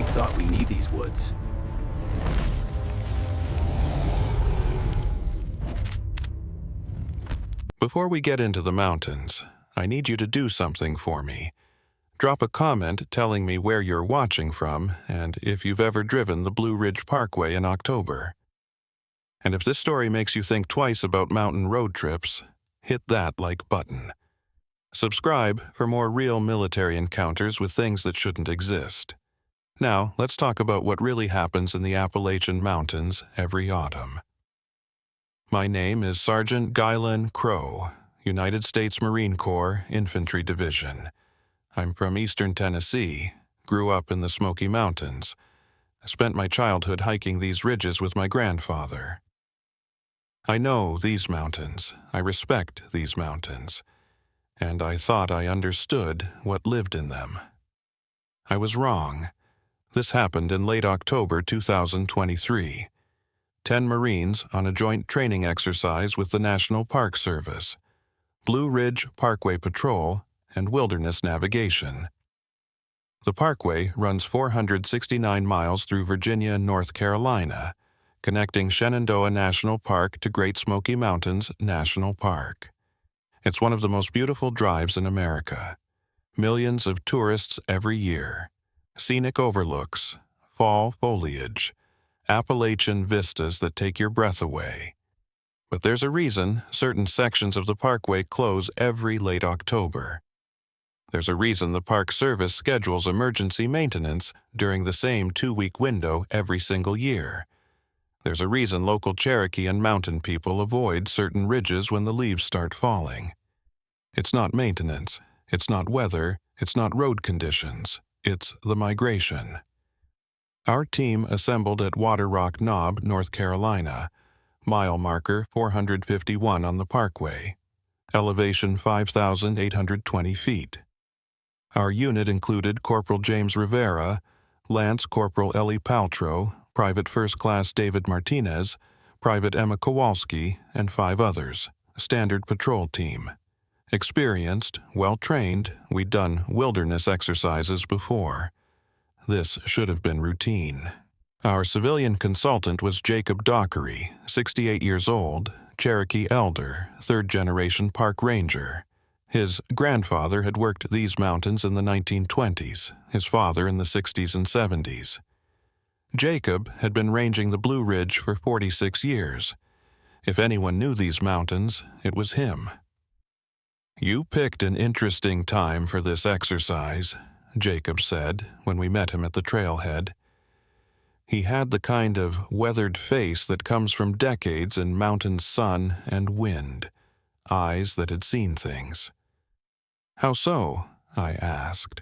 we thought we need these woods. Before we get into the mountains, I need you to do something for me. Drop a comment telling me where you're watching from and if you've ever driven the Blue Ridge Parkway in October. And if this story makes you think twice about mountain road trips, hit that like button. Subscribe for more real military encounters with things that shouldn't exist. Now, let's talk about what really happens in the Appalachian Mountains every autumn. My name is Sergeant Guylan Crow, United States Marine Corps Infantry Division. I'm from Eastern Tennessee, grew up in the Smoky Mountains. I spent my childhood hiking these ridges with my grandfather. I know these mountains, I respect these mountains, and I thought I understood what lived in them. I was wrong. This happened in late October 2023. 10 Marines on a joint training exercise with the National Park Service, Blue Ridge Parkway Patrol, and Wilderness Navigation. The Parkway runs 469 miles through Virginia and North Carolina, connecting Shenandoah National Park to Great Smoky Mountains National Park. It's one of the most beautiful drives in America. Millions of tourists every year. Scenic overlooks, fall foliage, Appalachian vistas that take your breath away. But there's a reason certain sections of the parkway close every late October. There's a reason the Park Service schedules emergency maintenance during the same 2-week window every single year. There's a reason local Cherokee and mountain people avoid certain ridges when the leaves start falling. It's not maintenance, it's not weather, it's not road conditions, it's the migration. Our team assembled at Water Rock Knob, North Carolina, mile marker 451 on the parkway, elevation 5,820 feet. Our unit included Corporal James Rivera, Lance Corporal Ellie Paltrow, Private First Class David Martinez, Private Emma Kowalski, and 5 others, standard patrol team. Experienced, well-trained, we'd done wilderness exercises before. This should have been routine. Our civilian consultant was Jacob Dockery, 68 years old, Cherokee elder, 3rd-generation park ranger. His grandfather had worked these mountains in the 1920s, his father in the 60s and 70s. Jacob had been ranging the Blue Ridge for 46 years. If anyone knew these mountains, it was him. "You picked an interesting time for this exercise," Jacob said when we met him at the trailhead. He had the kind of weathered face that comes from decades in mountain sun and wind, eyes that had seen things. "How so?" I asked.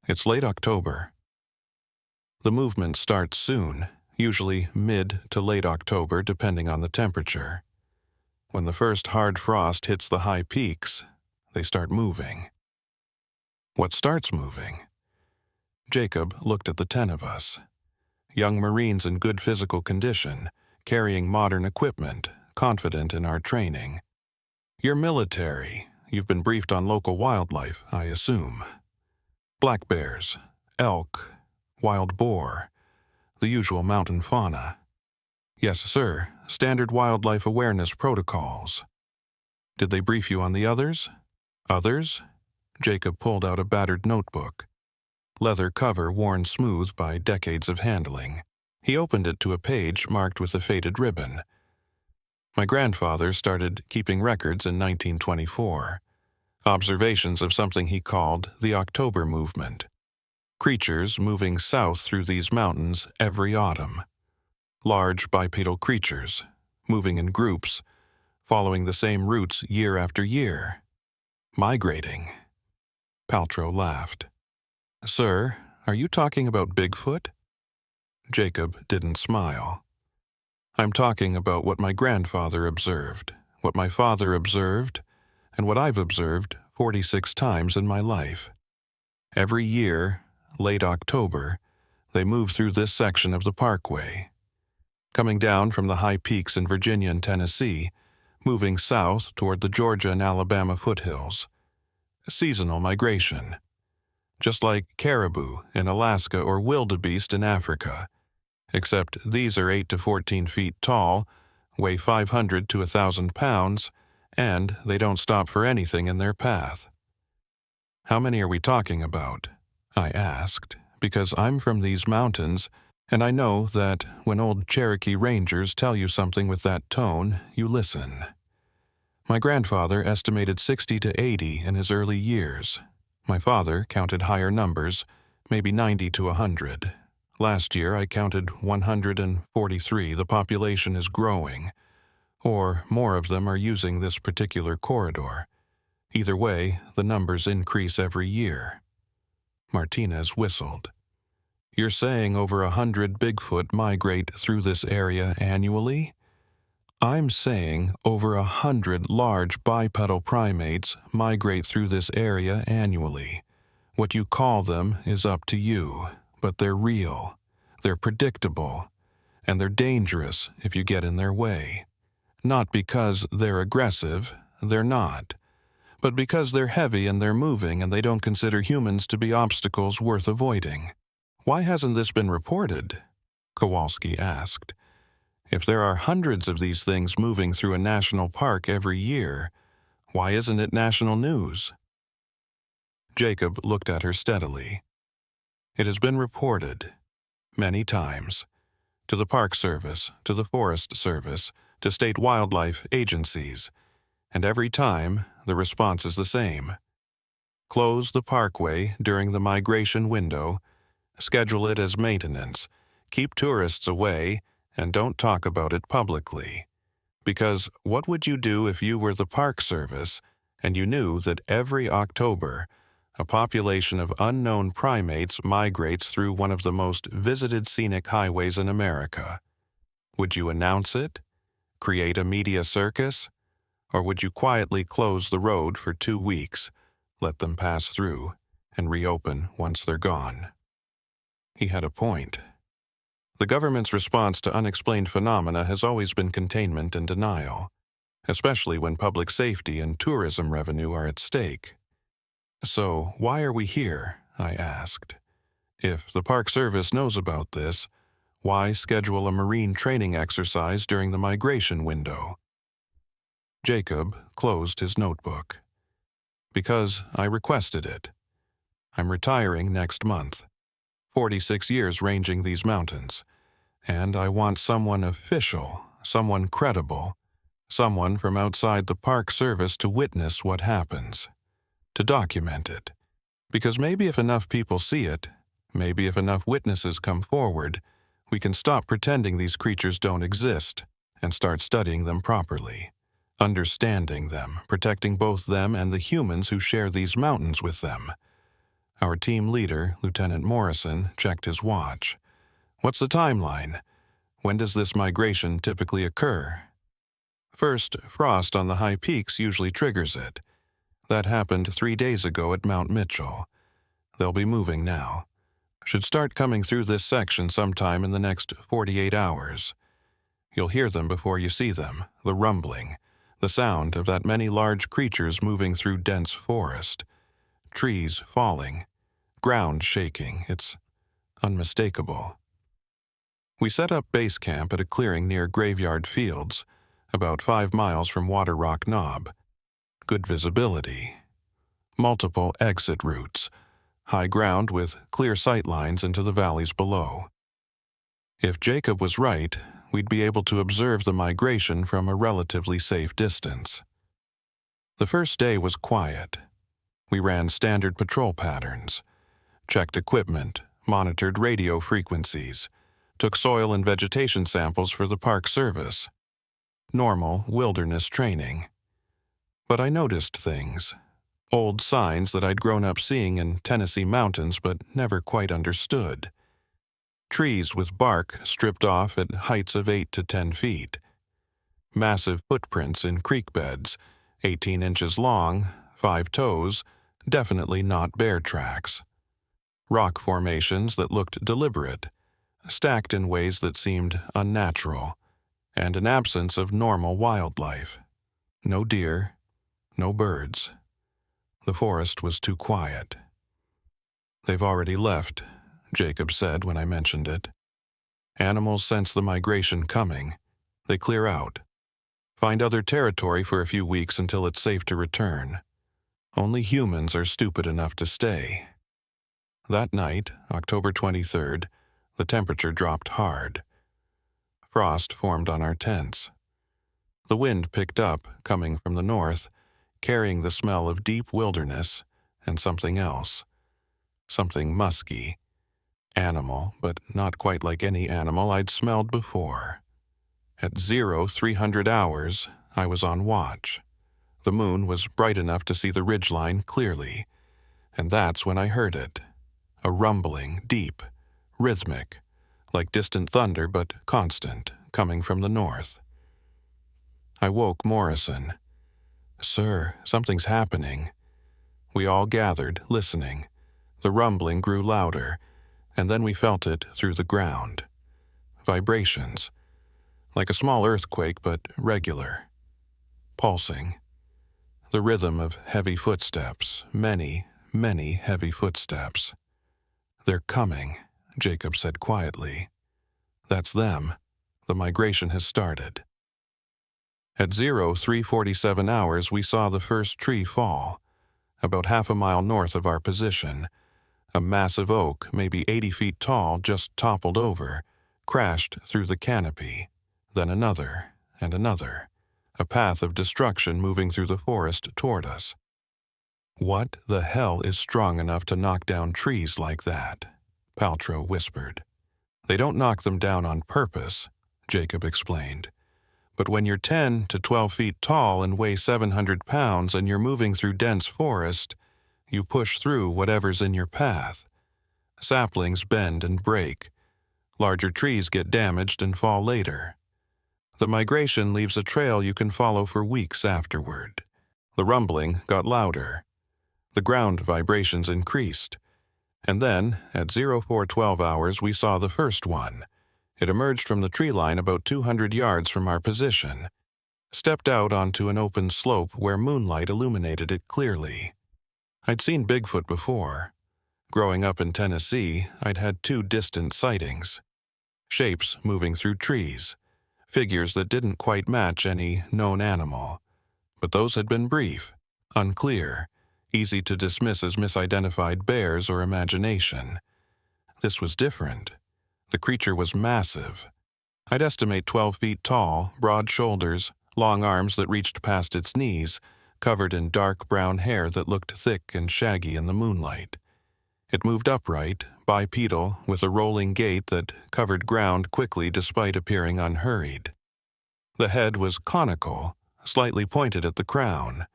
"It's late October. The movement starts soon, usually mid to late October depending on the temperature. When the first hard frost hits the high peaks, they start moving." "What starts moving?" Jacob looked at the 10 of us. Young Marines in good physical condition, carrying modern equipment, confident in our training. "You're military. You've been briefed on local wildlife, I assume. Black bears, elk, wild boar, the usual mountain fauna." "Yes, sir. Standard wildlife awareness protocols." "Did they brief you on the others?" "Others?" Jacob pulled out a battered notebook. Leather cover worn smooth by decades of handling. He opened it to a page marked with a faded ribbon. My grandfather started keeping records in 1924. Observations of something he called the October movement. Creatures moving south through these mountains every autumn. Large bipedal creatures, moving in groups, following the same routes year after year. Migrating. Paltrow laughed. "Sir, are you talking about Bigfoot?" Jacob didn't smile. "I'm talking about what my grandfather observed, what my father observed, and what I've observed 46 times in my life. Every year, late October, they move through this section of the parkway. Coming down from the high peaks in Virginia and Tennessee, moving south toward the Georgia and Alabama foothills. Seasonal migration. just like caribou in Alaska or wildebeest in Africa, except these are 8 to 14 feet tall, weigh 500 to 1,000 pounds, and they don't stop for anything in their path. How many are we talking about? I asked, because I'm from these mountains, and I know that when old Cherokee rangers tell you something with that tone, you listen. My grandfather estimated 60 to 80 in his early years. My father counted higher numbers, maybe 90 to 100. Last year I counted 143. The population is growing, or more of them are using this particular corridor. Either way, the numbers increase every year. Martinez whistled. You're saying over 100 Bigfoot migrate through this area annually? I'm saying over 100 large bipedal primates migrate through this area annually. What you call them is up to you, but they're real, they're predictable, and they're dangerous if you get in their way. Not because they're aggressive, they're not, but because they're heavy and they're moving and they don't consider humans to be obstacles worth avoiding. Why hasn't this been reported? Kowalski asked. If there are hundreds of these things moving through a national park every year, why isn't it national news? Jacob looked at her steadily. It has been reported, many times, to the Park Service, to the Forest Service, to state wildlife agencies, and every time the response is the same. Close the parkway during the migration window, schedule it as maintenance, keep tourists away, and don't talk about it publicly. Because what would you do if you were the Park Service and you knew that every October a population of unknown primates migrates through one of the most visited scenic highways in America? Would you announce it? Create a media circus? Or would you quietly close the road for 2 weeks, let them pass through, and reopen once they're gone? He had a point. The government's response to unexplained phenomena has always been containment and denial, especially when public safety and tourism revenue are at stake. So, why are we here? I asked. If the Park Service knows about this, why schedule a marine training exercise during the migration window? Jacob closed his notebook. Because I requested it. I'm retiring next month. 46 years ranging these mountains. And I want someone official, someone credible, someone from outside the Park Service to witness what happens, to document it. Because maybe if enough people see it, maybe if enough witnesses come forward, we can stop pretending these creatures don't exist and start studying them properly, understanding them, protecting both them and the humans who share these mountains with them. Our team leader, Lieutenant Morrison, checked his watch. What's the timeline? When does this migration typically occur? First, frost on the high peaks usually triggers it. That happened 3 days ago at Mount Mitchell. They'll be moving now. Should start coming through this section sometime in the next 48 hours. You'll hear them before you see them, the rumbling, the sound of that many large creatures moving through dense forest. Trees falling, ground shaking. It's unmistakable. We set up base camp at a clearing near Graveyard Fields, about 5 miles from Water Rock Knob. Good visibility. Multiple exit routes. High ground with clear sight lines into the valleys below. If Jacob was right, we'd be able to observe the migration from a relatively safe distance. The first day was quiet. We ran standard patrol patterns, checked equipment, monitored radio frequencies, took soil and vegetation samples for the Park Service. Normal wilderness training. But I noticed things. Old signs that I'd grown up seeing in Tennessee mountains but never quite understood. Trees with bark stripped off at heights of 8 to 10 feet. Massive footprints in creek beds, 18 inches long, 5 toes, definitely not bear tracks. Rock formations that looked deliberate, stacked in ways that seemed unnatural, and an absence of normal wildlife. No deer, no birds. The forest was too quiet. "They've already left," Jacob said when I mentioned it. "Animals sense the migration coming. They clear out. Find other territory for a few weeks until it's safe to return. Only humans are stupid enough to stay." That night, October 23rd, the temperature dropped hard. Frost formed on our tents. The wind picked up, coming from the north, carrying the smell of deep wilderness and something else. Something musky. Animal, but not quite like any animal I'd smelled before. At 0300 hours, I was on watch. The moon was bright enough to see the ridgeline clearly, and that's when I heard it. A rumbling, deep, rhythmic, like distant thunder but constant, coming from the north. I woke Morrison. "Sir, something's happening." We all gathered, listening. The rumbling grew louder, and then we felt it through the ground. Vibrations, like a small earthquake but regular. Pulsing. The rhythm of heavy footsteps, many, many heavy footsteps. "They're coming," Jacob said quietly. "That's them. The migration has started." At 0347 hours, we saw the first tree fall. About half a mile north of our position, a massive oak, maybe 80 feet tall, just toppled over, crashed through the canopy. Then another, and another. A path of destruction moving through the forest toward us. "What the hell is strong enough to knock down trees like that?" Paltrow whispered. "They don't knock them down on purpose," Jacob explained. "But when you're 10 to 12 feet tall and weigh 700 pounds and you're moving through dense forest, you push through whatever's in your path. Saplings bend and break. Larger trees get damaged and fall later. The migration leaves a trail you can follow for weeks afterward." The rumbling got louder. The ground vibrations increased. And then, at 0412 hours, we saw the first one. It emerged from the tree line about 200 yards from our position, stepped out onto an open slope where moonlight illuminated it clearly. I'd seen Bigfoot before. Growing up in Tennessee, I'd had 2 distant sightings. Shapes moving through trees, figures that didn't quite match any known animal. But those had been brief, unclear, easy to dismiss as misidentified bears or imagination. This was different. The creature was massive. I'd estimate 12 feet tall, broad shoulders, long arms that reached past its knees, covered in dark brown hair that looked thick and shaggy in the moonlight. It moved upright, bipedal, with a rolling gait that covered ground quickly despite appearing unhurried. The head was conical, slightly pointed at the crown.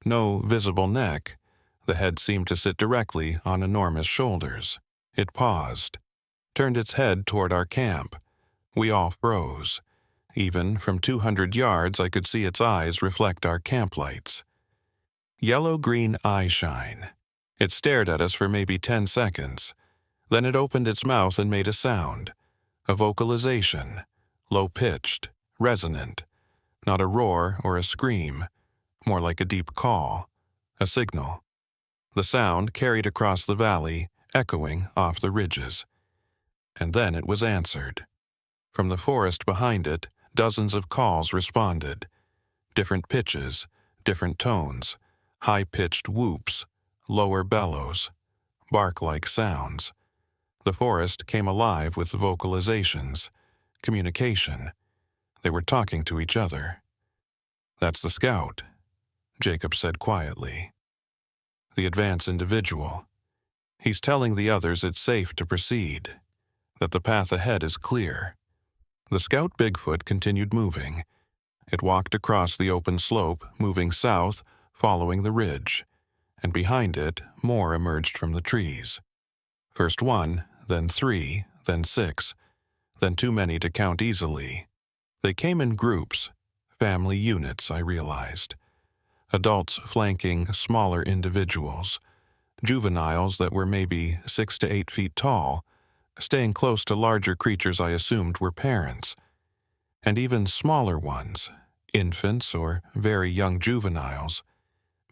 No visible neck. The head seemed to sit directly on enormous shoulders. It paused, turned its head toward our camp. We all froze. Even from 200 yards, I could see its eyes reflect our camp lights. Yellow-green eye shine. It stared at us for maybe 10 seconds. Then it opened its mouth and made a sound. A vocalization. Low-pitched, resonant. Not a roar or a scream. More like a deep call. A signal. The sound carried across the valley, echoing off the ridges. And then it was answered. From the forest behind it, dozens of calls responded. Different pitches, different tones, high-pitched whoops, lower bellows, bark-like sounds. The forest came alive with vocalizations, communication. They were talking to each other. "That's the scout," Jacob said quietly. "The advance individual. He's telling the others it's safe to proceed, that the path ahead is clear." The scout Bigfoot continued moving. It walked across the open slope, moving south, following the ridge, and behind it, more emerged from the trees. First 1, then 3, then 6, then too many to count easily. They came in groups, family units, I realized. Adults flanking smaller individuals, juveniles that were maybe 6 to 8 feet tall, staying close to larger creatures I assumed were parents, and even smaller ones, infants or very young juveniles,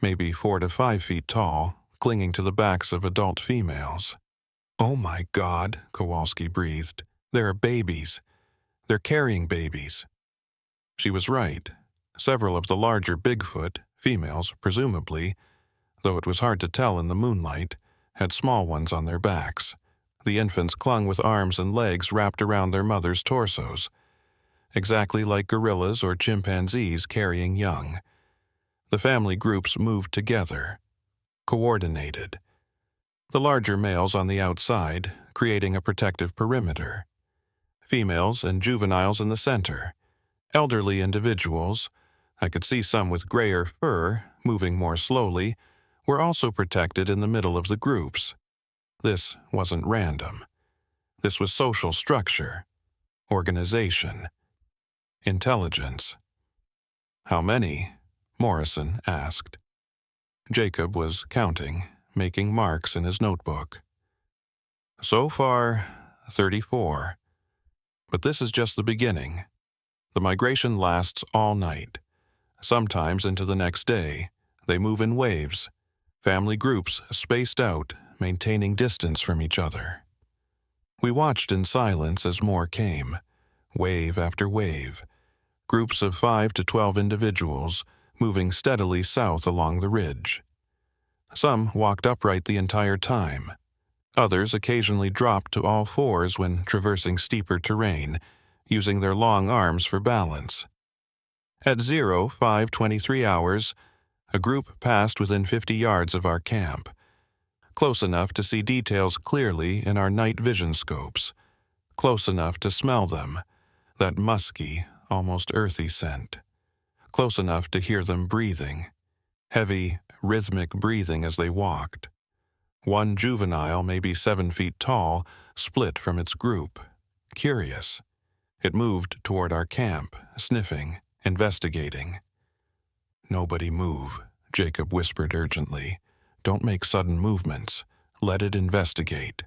maybe 4 to 5 feet tall, clinging to the backs of adult females. "Oh my God," Kowalski breathed. "There are babies. They're carrying babies." She was right. Several of the larger Bigfoot, females presumably, though it was hard to tell in the moonlight, had small ones on their backs. The infants clung with arms and legs wrapped around their mothers' torsos, exactly like gorillas or chimpanzees carrying young. The family groups moved together, coordinated. The larger males on the outside, creating a protective perimeter. Females and juveniles in the center. Elderly individuals, I could see some with grayer fur, moving more slowly, were also protected in the middle of the groups. This wasn't random. This was social structure, organization, intelligence. "How many?" Morrison asked. Jacob was counting, making marks in his notebook. "So far, 34. But this is just the beginning. The migration lasts all night. Sometimes into the next day. They move in waves, family groups spaced out, maintaining distance from each other." We watched in silence as more came, wave after wave, groups of 5 to 12 individuals moving steadily south along the ridge. Some walked upright the entire time. Others occasionally dropped to all fours when traversing steeper terrain, using their long arms for balance. At 05:23 hours, a group passed within 50 yards of our camp, close enough to see details clearly in our night vision scopes, close enough to smell them, that musky, almost earthy scent, close enough to hear them breathing, heavy, rhythmic breathing as they walked. One juvenile, maybe 7 feet tall, split from its group. Curious. It moved toward our camp, sniffing, investigating. "Nobody move," Jacob whispered urgently. "Don't make sudden movements. Let it investigate."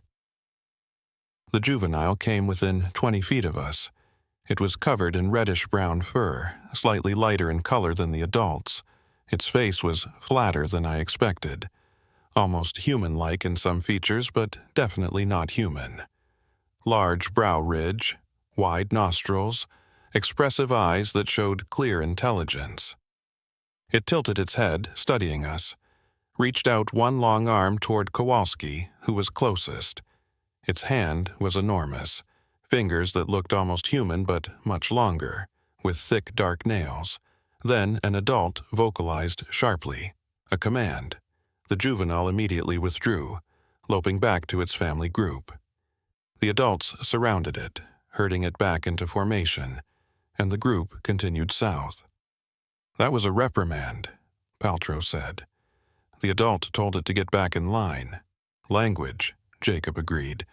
The juvenile came within 20 feet of us. It was covered in reddish-brown fur, slightly lighter in color than the adults. Its face was flatter than I expected. Almost human-like in some features, but definitely not human. Large brow ridge, wide nostrils, expressive eyes that showed clear intelligence. It tilted its head, studying us, reached out one long arm toward Kowalski, who was closest. Its hand was enormous, fingers that looked almost human but much longer, with thick dark nails. Then an adult vocalized sharply, a command. The juvenile immediately withdrew, loping back to its family group. The adults surrounded it, herding it back into formation, and the group continued south. "That was a reprimand," Paltrow said. "The adult told it to get back in line." "Language," Jacob agreed.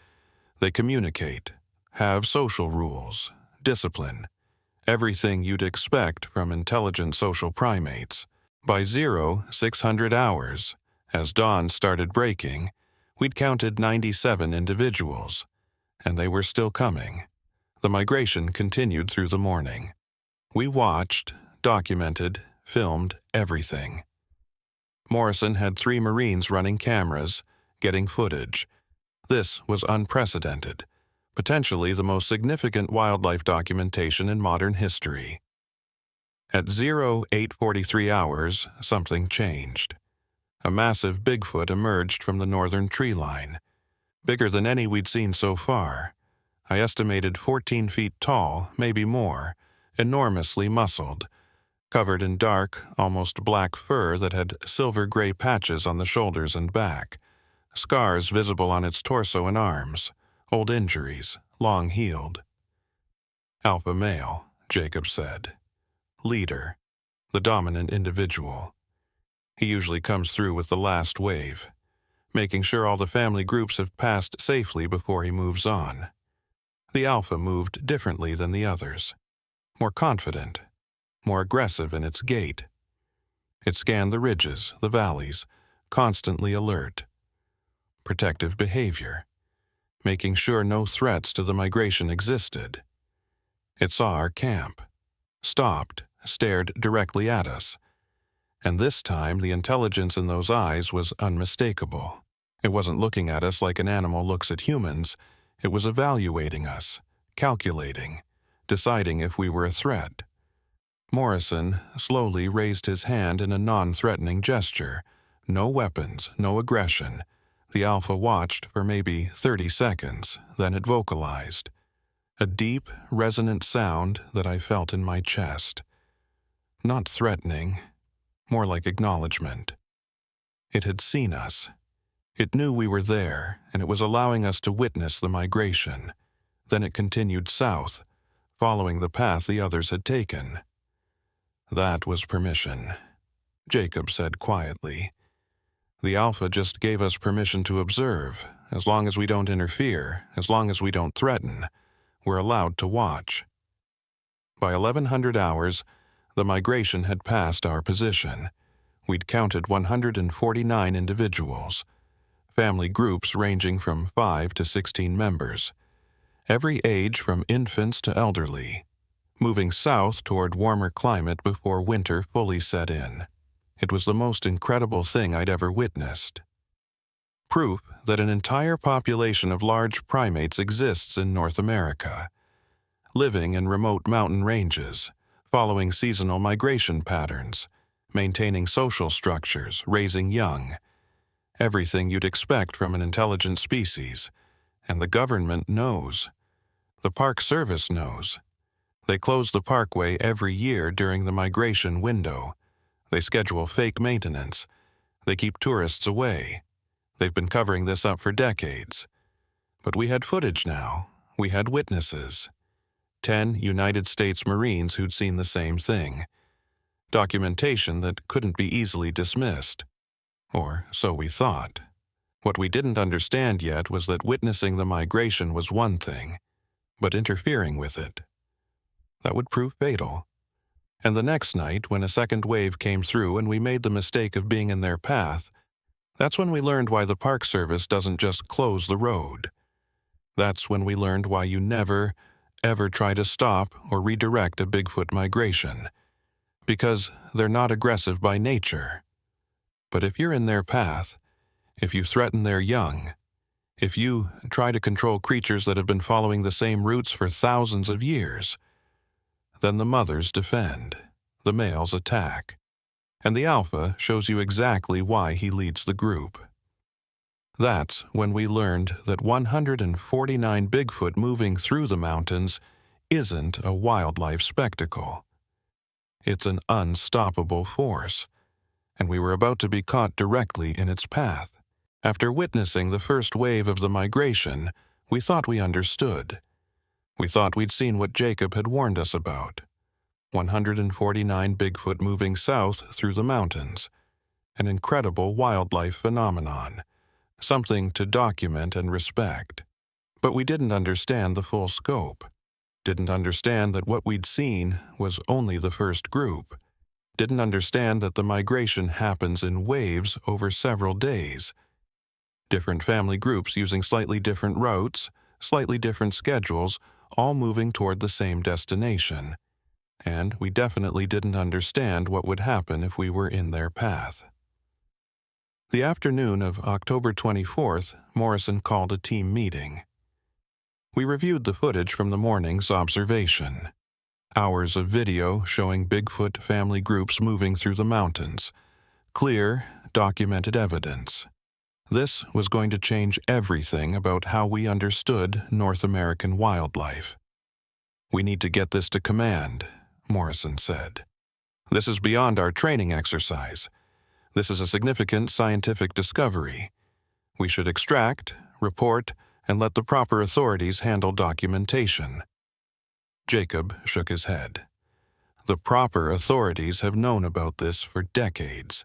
"They communicate, have social rules, discipline, everything you'd expect from intelligent social primates. By 0600 hours, as dawn started breaking, we'd counted 97 individuals, and they were still coming. The migration continued through the morning. We watched, documented, filmed everything. Morrison had 3 Marines running cameras, getting footage. This was unprecedented, potentially the most significant wildlife documentation in modern history. At 0843 hours, something changed. A massive Bigfoot emerged from the northern tree line, bigger than any we'd seen so far. I estimated 14 feet tall, maybe more, enormously muscled, covered in dark, almost black fur that had silver-gray patches on the shoulders and back, scars visible on its torso and arms, old injuries, long healed. "Alpha male," Jacob said. "Leader, the dominant individual. He usually comes through with the last wave, making sure all the family groups have passed safely before he moves on." The alpha moved differently than the others, more confident, more aggressive in its gait. It scanned the ridges, the valleys, constantly alert. Protective behavior, making sure no threats to the migration existed. It saw our camp, stopped, stared directly at us, And this time, the intelligence in those eyes was unmistakable. It wasn't looking at us like an animal looks at humans. It was evaluating us, calculating, deciding if we were a threat. Morrison slowly raised his hand in a non-threatening gesture. No weapons, no aggression. The Alpha watched for maybe 30 seconds, then it vocalized. A deep, resonant sound that I felt in my chest. Not threatening, more like acknowledgement. It had seen us. It knew we were there, and it was allowing us to witness the migration. Then it continued south, following the path the others had taken. That was permission, Jacob said quietly. The Alpha just gave us permission to observe. As long as we don't interfere, as long as we don't threaten, we're allowed to watch. By 1100 hours, the migration had passed our position. We'd counted 149 individuals, family groups ranging from 5 to 16 members, every age from infants to elderly, moving south toward warmer climate before winter fully set in. It was the most incredible thing I'd ever witnessed. Proof that an entire population of large primates exists in North America, living in remote mountain ranges, following seasonal migration patterns, maintaining social structures, raising young. Everything you'd expect from an intelligent species. And the government knows. The Park Service knows. They close the parkway every year during the migration window. They schedule fake maintenance. They keep tourists away. They've been covering this up for decades. But we had footage now. We had witnesses. 10 United States Marines who'd seen the same thing. Documentation that couldn't be easily dismissed. Or so we thought. What we didn't understand yet was that witnessing the migration was one thing, but interfering with it, that would prove fatal. And the next night, when a second wave came through and we made the mistake of being in their path, that's when we learned why the Park Service doesn't just close the road. That's when we learned why you never, ever try to stop or redirect a Bigfoot migration. Because they're not aggressive by nature. But if you're in their path, if you threaten their young, if you try to control creatures that have been following the same routes for thousands of years, then the mothers defend, the males attack, and the Alpha shows you exactly why he leads the group. That's when we learned that 149 Bigfoot moving through the mountains isn't a wildlife spectacle. It's an unstoppable force, and we were about to be caught directly in its path. After witnessing the first wave of the migration, we thought we understood. We thought we'd seen what Jacob had warned us about. 149 Bigfoot moving south through the mountains. An incredible wildlife phenomenon. Something to document and respect. But we didn't understand the full scope. Didn't understand that what we'd seen was only the first group. Didn't understand that the migration happens in waves over several days. Different family groups using slightly different routes, slightly different schedules, all moving toward the same destination. And we definitely didn't understand what would happen if we were in their path. The afternoon of October 24th, Morrison called a team meeting. We reviewed the footage from the morning's observation. Hours of video showing Bigfoot family groups moving through the mountains. Clear, documented evidence. This was going to change everything about how we understood North American wildlife. "We need to get this to command," Morrison said. "This is beyond our training exercise. This is a significant scientific discovery. We should extract, report, and let the proper authorities handle documentation." Jacob shook his head. The proper authorities have known about this for decades.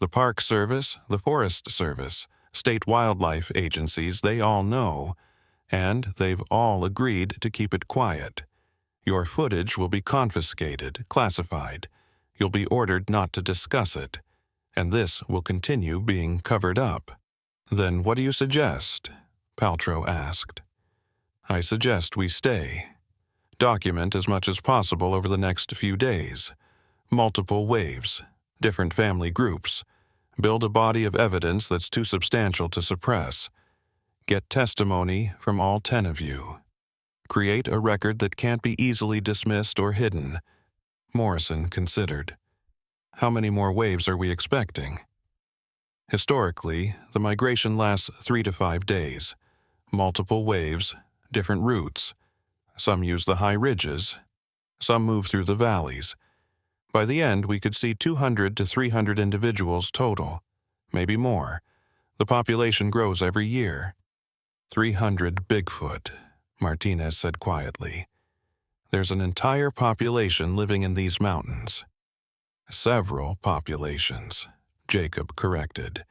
The Park Service, the Forest Service, state wildlife agencies, they all know, and they've all agreed to keep it quiet. Your footage will be confiscated, classified. You'll be ordered not to discuss it, and this will continue being covered up. "Then what do you suggest?" Paltrow asked. "I suggest we stay. Document as much as possible over the next few days. Multiple waves. different family groups, build a body of evidence that's too substantial to suppress, get testimony from all 10 of you, create a record that can't be easily dismissed or hidden. Morrison considered. How many more waves are we expecting? Historically, the migration lasts 3 to 5 days. Multiple waves, different routes. Some use the high ridges. Some move through the valleys. By the end, we could see 200 to 300 individuals total, maybe more. The population grows every year. 300 Bigfoot, Martinez said quietly. There's an entire population living in these mountains. Several populations, Jacob corrected.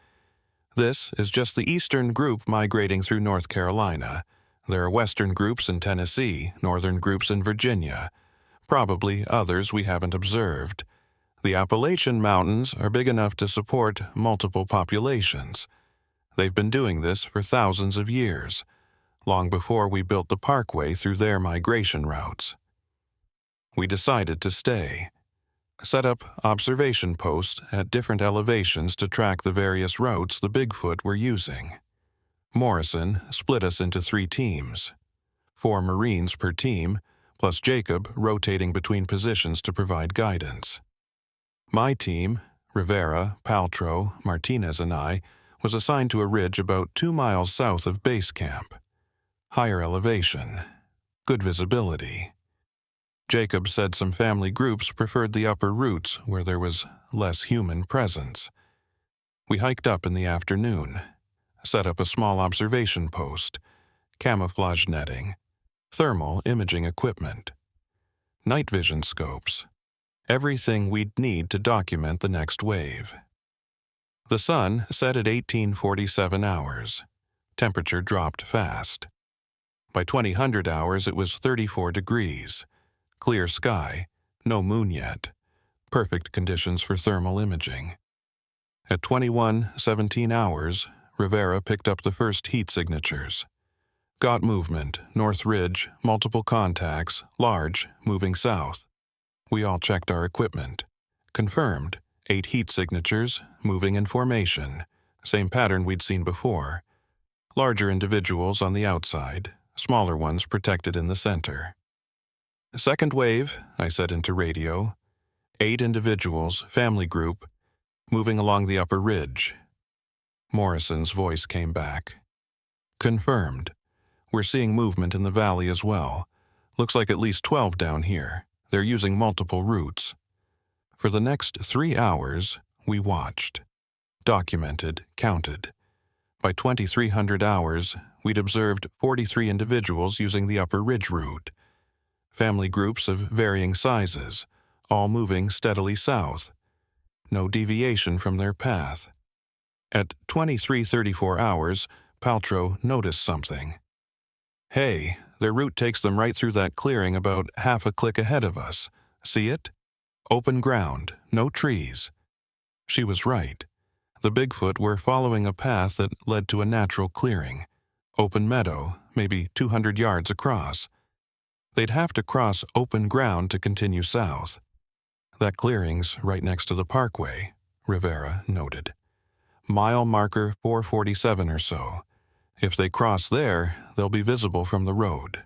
This is just the eastern group migrating through North Carolina. There are western groups in Tennessee, northern groups in Virginia, probably others we haven't observed. The Appalachian Mountains are big enough to support multiple populations. They've been doing this for thousands of years, long before we built the parkway through their migration routes. We decided to stay, set up observation posts at different elevations to track the various routes the Bigfoot were using. Morrison split us into 3 teams, 4 Marines per team, plus Jacob rotating between positions to provide guidance. My team, Rivera, Paltrow, Martinez, and I, was assigned to a ridge about 2 miles south of base camp. Higher elevation, good visibility. Jacob said some family groups preferred the upper routes where there was less human presence. We hiked up in the afternoon, set up a small observation post, camouflage netting, thermal imaging equipment, night vision scopes, everything we'd need to document the next wave. The sun set at 1847 hours. Temperature dropped fast. By 2000 hours it was 34 degrees. Clear sky, no moon yet. Perfect conditions for thermal imaging. At 21:17 hours, Rivera picked up the first heat signatures. Got movement, North Ridge, multiple contacts, large, moving south. We all checked our equipment. Confirmed, 8 heat signatures, moving in formation. Same pattern we'd seen before. Larger individuals on the outside, smaller ones protected in the center. Second wave, I said into radio. 8 individuals, family group, moving along the upper ridge. Morrison's voice came back. Confirmed. We're seeing movement in the valley as well. Looks like at least 12 down here. They're using multiple routes. For the next 3 hours, we watched. Documented, counted. By 2300 hours, we'd observed 43 individuals using the upper ridge route. Family groups of varying sizes, all moving steadily south. No deviation from their path. At 23:34 hours, Paltrow noticed something. Hey, their route takes them right through that clearing about half a click ahead of us. See it? Open ground, no trees. She was right. The Bigfoot were following a path that led to a natural clearing. Open meadow, maybe 200 yards across. They'd have to cross open ground to continue south. That clearing's right next to the parkway, Rivera noted. Mile marker 447 or so. If they cross there, they'll be visible from the road.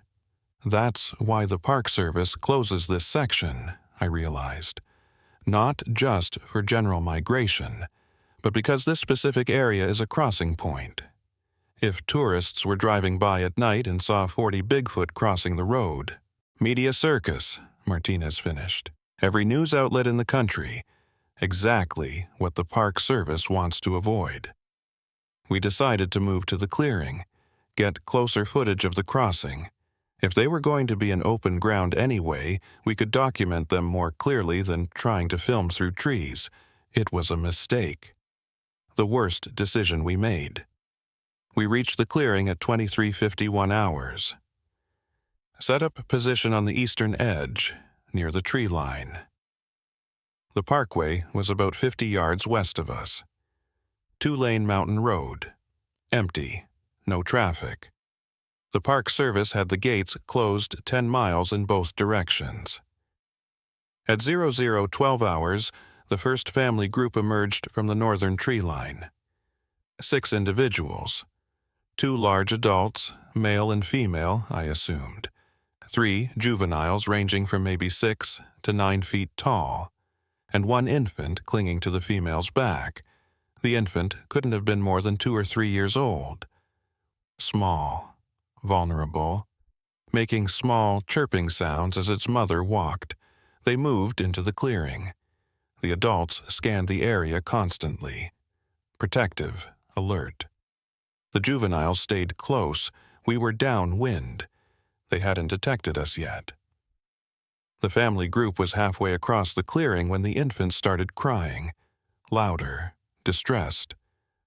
That's why the Park Service closes this section, I realized. Not just for general migration, but because this specific area is a crossing point. If tourists were driving by at night and saw 40 Bigfoot crossing the road, media circus, Martinez finished. Every news outlet in the country. Exactly what the Park Service wants to avoid. We decided to move to the clearing, get closer footage of the crossing. If they were going to be in open ground anyway, we could document them more clearly than trying to film through trees. It was a mistake. The worst decision we made. We reached the clearing at 23:51 hours. Set up position on the eastern edge, near the tree line. The parkway was about 50 yards west of us. 2-lane mountain road. Empty. No traffic. The Park Service had the gates closed 10 miles in both directions. At 0012 hours, the first family group emerged from the northern tree line. 6 individuals. 2 large adults, male and female, I assumed. 3 juveniles ranging from maybe 6 to 9 feet tall, and 1 infant clinging to the female's back. The infant couldn't have been more than 2 or 3 years old. Small, vulnerable, making small chirping sounds as its mother walked. They moved into the clearing. The adults scanned the area constantly, protective, alert. The juveniles stayed close. We were downwind. They hadn't detected us yet. The family group was halfway across the clearing when the infant started crying, louder, distressed.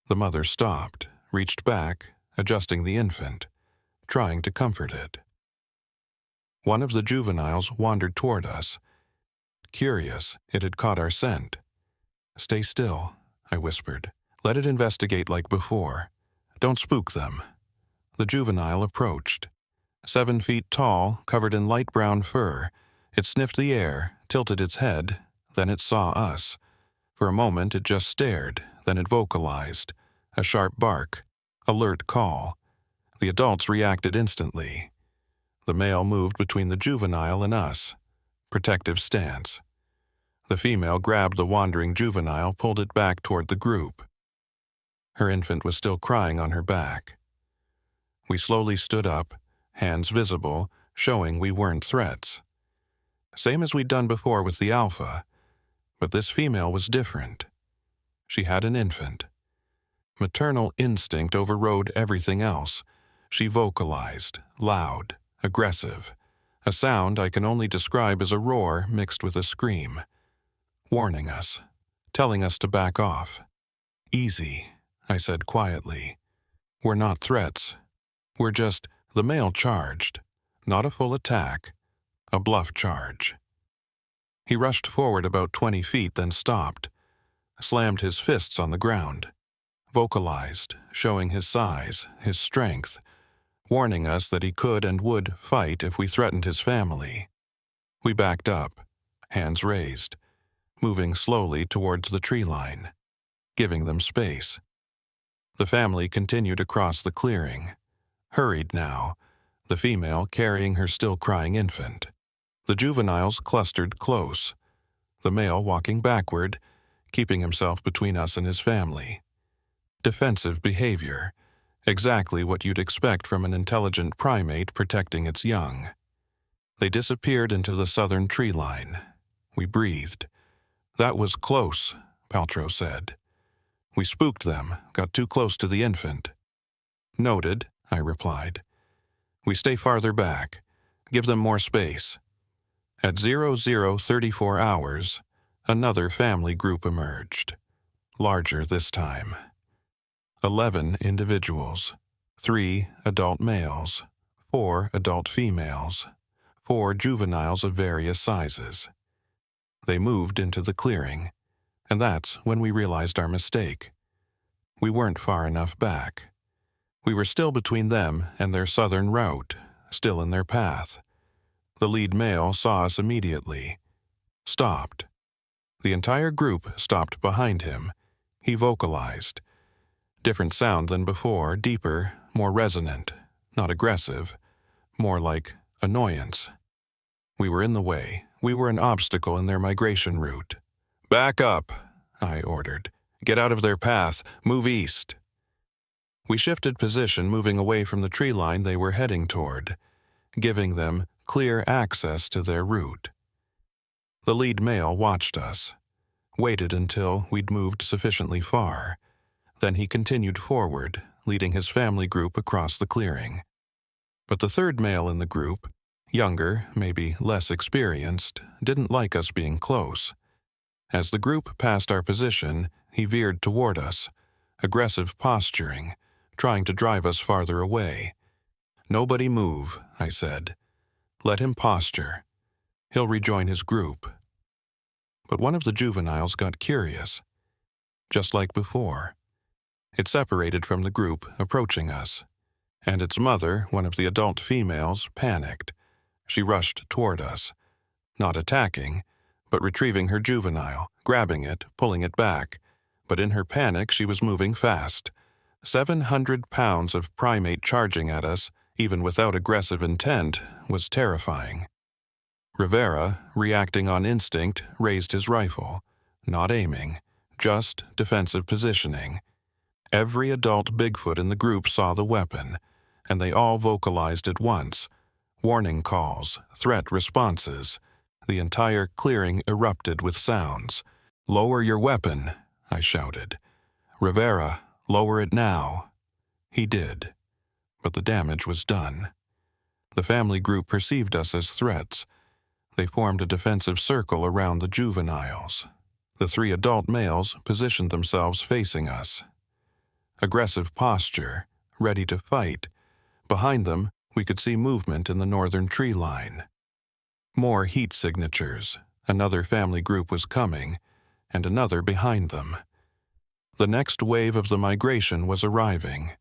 The mother stopped, reached back, adjusting the infant, trying to comfort it. One of the juveniles wandered toward us. Curious, it had caught our scent. "Stay still," I whispered. "Let it investigate like before. Don't spook them." The juvenile approached. 7 feet tall, covered in light brown fur. It sniffed the air, tilted its head, then it saw us. For a moment it just stared, then it vocalized. A sharp bark, alert call. The adults reacted instantly. The male moved between the juvenile and us. Protective stance. The female grabbed the wandering juvenile, pulled it back toward the group. Her infant was still crying on her back. We slowly stood up, hands visible, showing we weren't threats. Same as we'd done before with the alpha, but this female was different. She had an infant. Maternal instinct overrode everything else. She vocalized, loud, aggressive, a sound I can only describe as a roar mixed with a scream, warning us, telling us to back off. "Easy," I said quietly. "We're not threats. We're just..." The male charged, not a full attack, a bluff charge. He rushed forward about 20 feet, then stopped, slammed his fists on the ground, vocalized, showing his size, his strength, warning us that he could and would fight if we threatened his family. We backed up, hands raised, moving slowly towards the tree line, giving them space. The family continued across the clearing, hurried now, the female carrying her still crying infant. The juveniles clustered close, the male walking backward, keeping himself between us and his family. Defensive behavior, exactly what you'd expect from an intelligent primate protecting its young. They disappeared into the southern tree line. We breathed. "That was close," Paltrow said. "We spooked them, got too close to the infant." "Noted," I replied. "We stay farther back. Give them more space." At 0034 hours, another family group emerged. Larger this time. 11 individuals. 3 adult males. 4 adult females. 4 juveniles of various sizes. They moved into the clearing, and that's when we realized our mistake. We weren't far enough back. We were still between them and their southern route, still in their path. The lead male saw us immediately. Stopped. The entire group stopped behind him. He vocalized. Different sound than before, deeper, more resonant, not aggressive, more like annoyance. We were in the way. We were an obstacle in their migration route. "Back up," I ordered. "Get out of their path. Move east." We shifted position, moving away from the tree line they were heading toward, giving them clear access to their route. The lead male watched us, waited until we'd moved sufficiently far. Then he continued forward, leading his family group across the clearing. But the third male in the group, younger, maybe less experienced, didn't like us being close. As the group passed our position, he veered toward us, aggressive posturing, trying to drive us farther away. "Nobody move," I said. "Let him posture. He'll rejoin his group." But one of the juveniles got curious. Just like before. It separated from the group, approaching us. And its mother, one of the adult females, panicked. She rushed toward us, not attacking, but retrieving her juvenile, grabbing it, pulling it back. But in her panic, she was moving fast. 700 pounds of primate charging at us, even without aggressive intent, was terrifying. Rivera, reacting on instinct, raised his rifle, not aiming, just defensive positioning. Every adult Bigfoot in the group saw the weapon, and they all vocalized at once. Warning calls, threat responses. The entire clearing erupted with sounds. "Lower your weapon," I shouted. "Rivera, lower it now." He did, but the damage was done. The family group perceived us as threats. They formed a defensive circle around the juveniles. The 3 adult males positioned themselves facing us. Aggressive posture, ready to fight. Behind them, we could see movement in the northern tree line. More heat signatures. Another family group was coming, and another behind them. The next wave of the migration was arriving.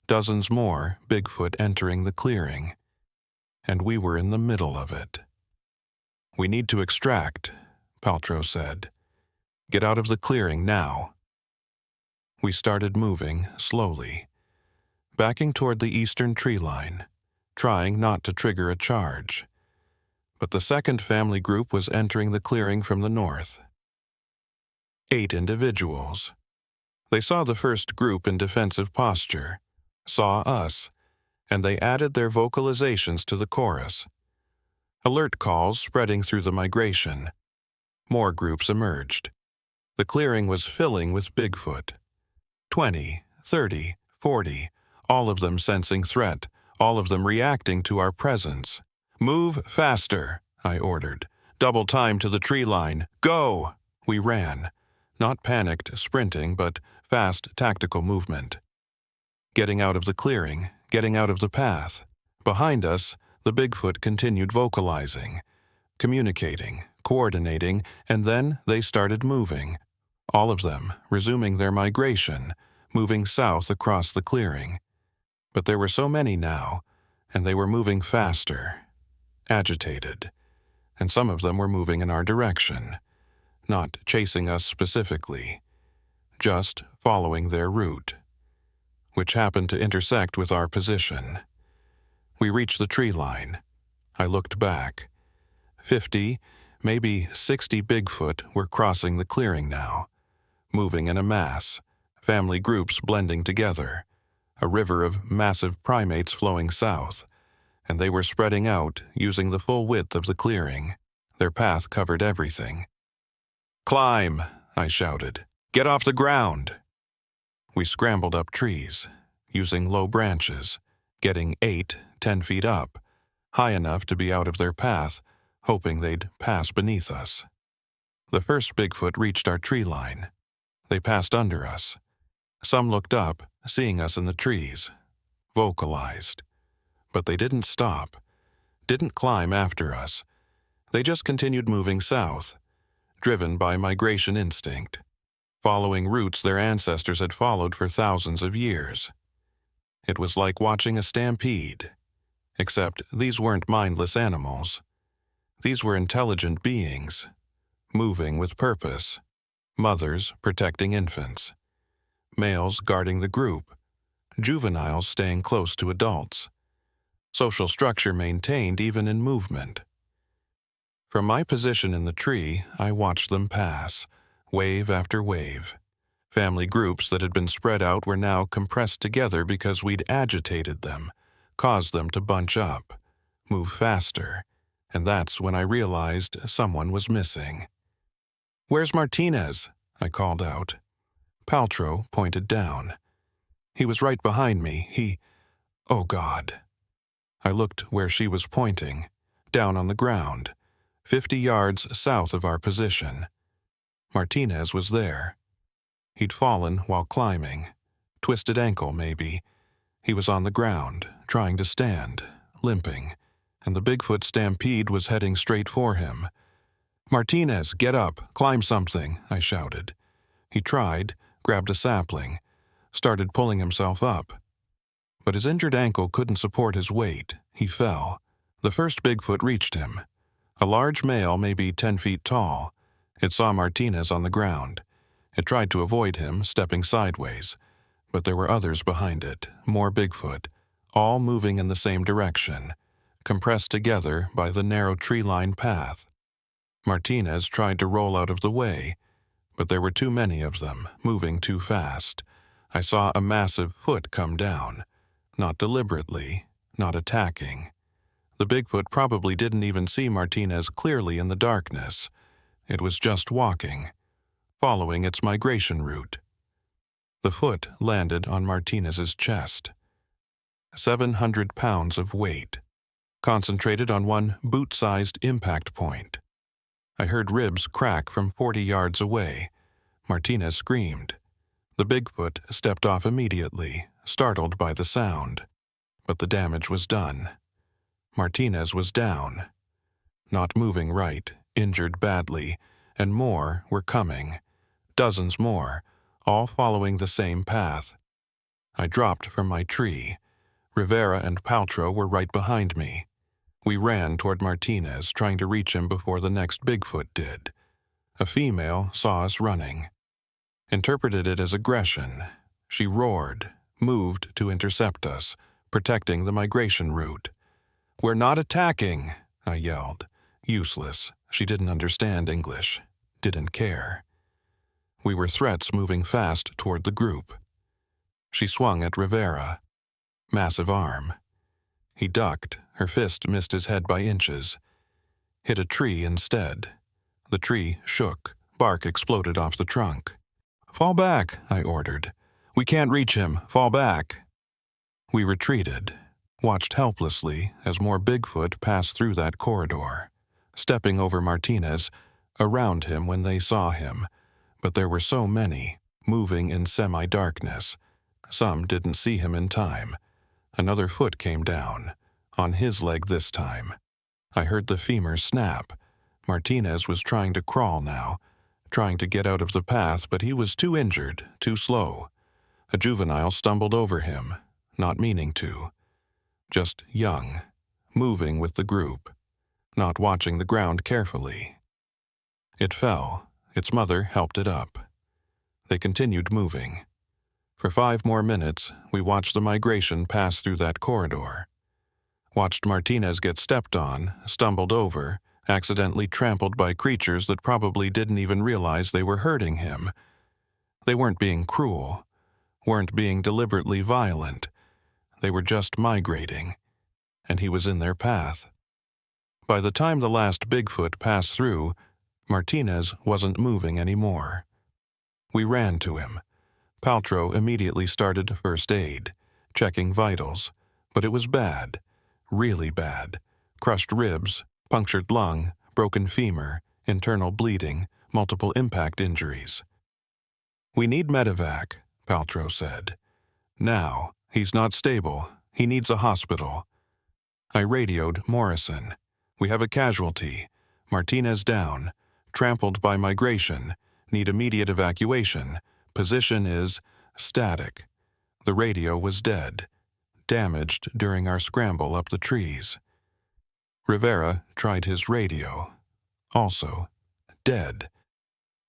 Dozens more Bigfoot entering the clearing. And we were in the middle of it. "We need to extract," Paltrow said. "Get out of the clearing now." We started moving slowly, backing toward the eastern tree line, trying not to trigger a charge. But the second family group was entering the clearing from the north. 8 individuals. They saw the first group in defensive posture, saw us, and they added their vocalizations to the chorus. Alert calls spreading through the migration. More groups emerged. The clearing was filling with Bigfoot. 20, 30, 40, all of them sensing threat, all of them reacting to our presence. "Move faster," I ordered. "Double time to the tree line. Go!" We ran. Not panicked sprinting, but fast tactical movement. Getting out of the clearing, getting out of the path. Behind us, the Bigfoot continued vocalizing, communicating, coordinating, and then they started moving. All of them resuming their migration, moving south across the clearing. But there were so many now, and they were moving faster, agitated, and some of them were moving in our direction, not chasing us specifically, just following their route, which happened to intersect with our position. We reached the tree line. I looked back. 50, maybe 60 Bigfoot were crossing the clearing now, moving in a mass, family groups blending together, a river of massive primates flowing south, and they were spreading out using the full width of the clearing. Their path covered everything. "Climb," I shouted. "Get off the ground." We scrambled up trees, using low branches, getting 8, 10 feet up, high enough to be out of their path, hoping they'd pass beneath us. The first Bigfoot reached our tree line. They passed under us. Some looked up, seeing us in the trees, vocalized. But they didn't stop, didn't climb after us. They just continued moving south, driven by migration instinct, following routes their ancestors had followed for thousands of years. It was like watching a stampede, except these weren't mindless animals. These were intelligent beings, moving with purpose, mothers protecting infants, males guarding the group, juveniles staying close to adults. Social structure maintained even in movement. From my position in the tree, I watched them pass, wave after wave. Family groups that had been spread out were now compressed together because we'd agitated them, caused them to bunch up, move faster, and that's when I realized someone was missing. "Where's Martinez?" I called out. Paltrow pointed down. He was right behind me. Oh God. I looked where she was pointing, down on the ground, 50 yards south of our position. Martinez was there. He'd fallen while climbing. Twisted ankle, maybe. He was on the ground, trying to stand, limping, and the Bigfoot stampede was heading straight for him. "Martinez, get up, climb something," I shouted. He tried, grabbed a sapling, started pulling himself up. But his injured ankle couldn't support his weight. He fell. The first Bigfoot reached him. A large male, maybe 10 feet tall. It saw Martinez on the ground. It tried to avoid him, stepping sideways. But there were others behind it, more Bigfoot, all moving in the same direction, compressed together by the narrow tree-lined path. Martinez tried to roll out of the way, but there were too many of them, moving too fast. I saw a massive foot come down, not deliberately, not attacking. The Bigfoot probably didn't even see Martinez clearly in the darkness. It was just walking, following its migration route. The foot landed on Martinez's chest. 700 pounds of weight, concentrated on one boot-sized impact point. I heard ribs crack from 40 yards away. Martinez screamed. The Bigfoot stepped off immediately, startled by the sound. But the damage was done. Martinez was down. Not moving right, injured badly, and more were coming. Dozens more, all following the same path. I dropped from my tree. Rivera and Paltrow were right behind me. We ran toward Martinez, trying to reach him before the next Bigfoot did. A female saw us running. Interpreted it as aggression. She roared, moved to intercept us, protecting the migration route. "We're not attacking," I yelled. Useless. She didn't understand English. Didn't care. We were threats moving fast toward the group. She swung at Rivera. Massive arm. He ducked. Her fist missed his head by inches. Hit a tree instead. The tree shook. Bark exploded off the trunk. "Fall back," I ordered. "We can't reach him. Fall back." We retreated, watched helplessly as more Bigfoot passed through that corridor, stepping over Martinez, around him when they saw him. But there were so many, moving in semi-darkness. Some didn't see him in time. Another foot came down, on his leg this time. I heard the femur snap. Martinez was trying to crawl now, trying to get out of the path, but he was too injured, too slow. A juvenile stumbled over him, not meaning to. Just young, moving with the group, not watching the ground carefully. It fell. Its mother helped it up. They continued moving. For 5 more minutes, we watched the migration pass through that corridor. Watched Martinez get stepped on, stumbled over, accidentally trampled by creatures that probably didn't even realize they were hurting him. They weren't being cruel, weren't being deliberately violent. They were just migrating, and he was in their path. By the time the last Bigfoot passed through, Martinez wasn't moving anymore. We ran to him. Paltrow immediately started first aid, checking vitals, but it was bad, really bad. Crushed ribs, punctured lung, broken femur, internal bleeding, multiple impact injuries. "We need medevac," Paltrow said. "Now. He's not stable. He needs a hospital." I radioed Morrison. "We have a casualty. Martinez down. Trampled by migration. Need immediate evacuation. Position is static." The radio was dead, damaged during our scramble up the trees. Rivera tried his radio. Also dead.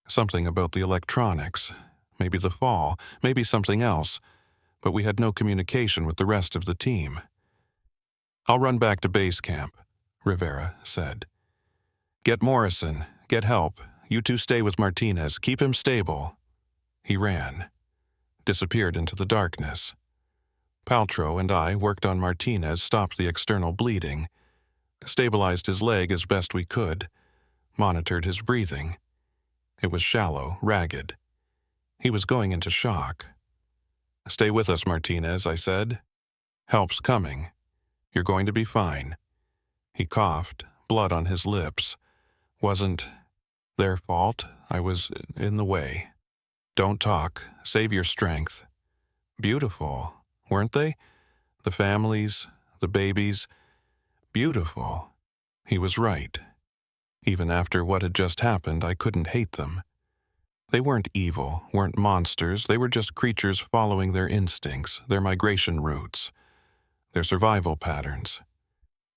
Something about the electronics. Maybe the fall, maybe something else. But we had no communication with the rest of the team. "I'll run back to base camp," Rivera said. "Get Morrison. Get help. You two stay with Martinez. Keep him stable." He ran. Disappeared into the darkness. Paltrow and I worked on Martinez, stopped the external bleeding, stabilized his leg as best we could, monitored his breathing. It was shallow, ragged. He was going into shock. "Stay with us, Martinez," I said. "Help's coming. You're going to be fine." He coughed, blood on his lips. "Wasn't their fault. I was in the way. Don't talk. Save your strength." Beautiful, weren't they? The families, the babies. Beautiful. He was right. Even after what had just happened, I couldn't hate them. They weren't evil, weren't monsters. They were just creatures following their instincts, their migration routes, their survival patterns.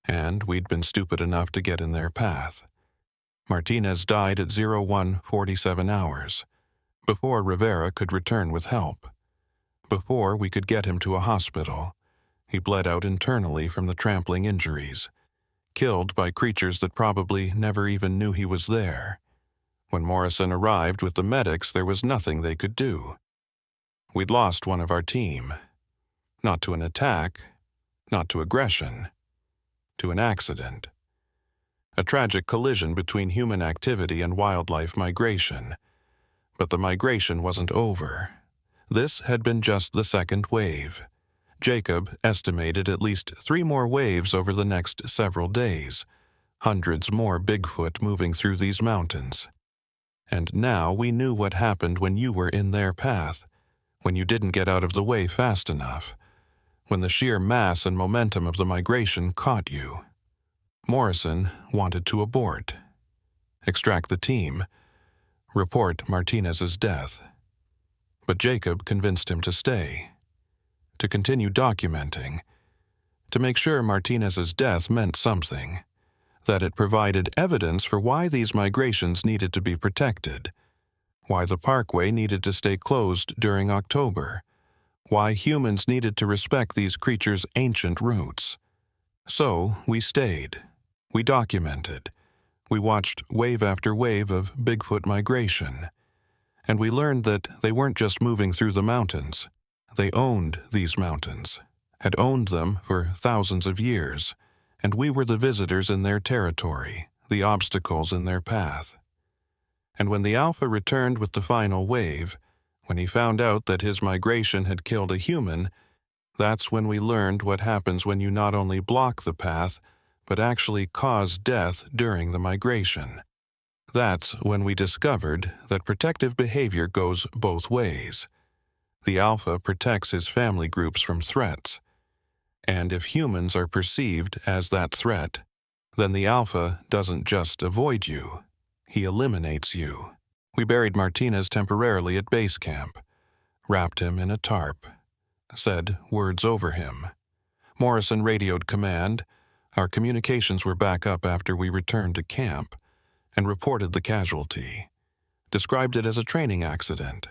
and we'd been stupid enough to get in their path. Martinez died at 01:47 hours, before Rivera could return with help. Before we could get him to a hospital, he bled out internally from the trampling injuries, killed by creatures that probably never even knew he was there. When Morrison arrived with the medics, there was nothing they could do. We'd lost one of our team. Not to an attack, not to aggression, to an accident. A tragic collision between human activity and wildlife migration. But the migration wasn't over. This had been just the second wave. Jacob estimated at least 3 more waves over the next several days, hundreds more Bigfoot moving through these mountains. And now we knew what happened when you were in their path, when you didn't get out of the way fast enough, when the sheer mass and momentum of the migration caught you. Morrison wanted to abort, extract the team, report Martinez's death. But Jacob convinced him to stay, to continue documenting, to make sure Martinez's death meant something, that it provided evidence for why these migrations needed to be protected, why the parkway needed to stay closed during October, why humans needed to respect these creatures' ancient roots. So we stayed. We documented. We watched wave after wave of Bigfoot migration. And we learned that they weren't just moving through the mountains. They owned these mountains, had owned them for thousands of years, and we were the visitors in their territory, the obstacles in their path. And when the Alpha returned with the final wave, when he found out that his migration had killed a human, that's when we learned what happens when you not only block the path, but actually cause death during the migration. That's when we discovered that protective behavior goes both ways. The Alpha protects his family groups from threats, and if humans are perceived as that threat, then the Alpha doesn't just avoid you, he eliminates you. We buried Martinez temporarily at base camp, wrapped him in a tarp, said words over him. Morrison radioed command. Our communications were back up after we returned to camp, and reported the casualty. Described it as a training accident.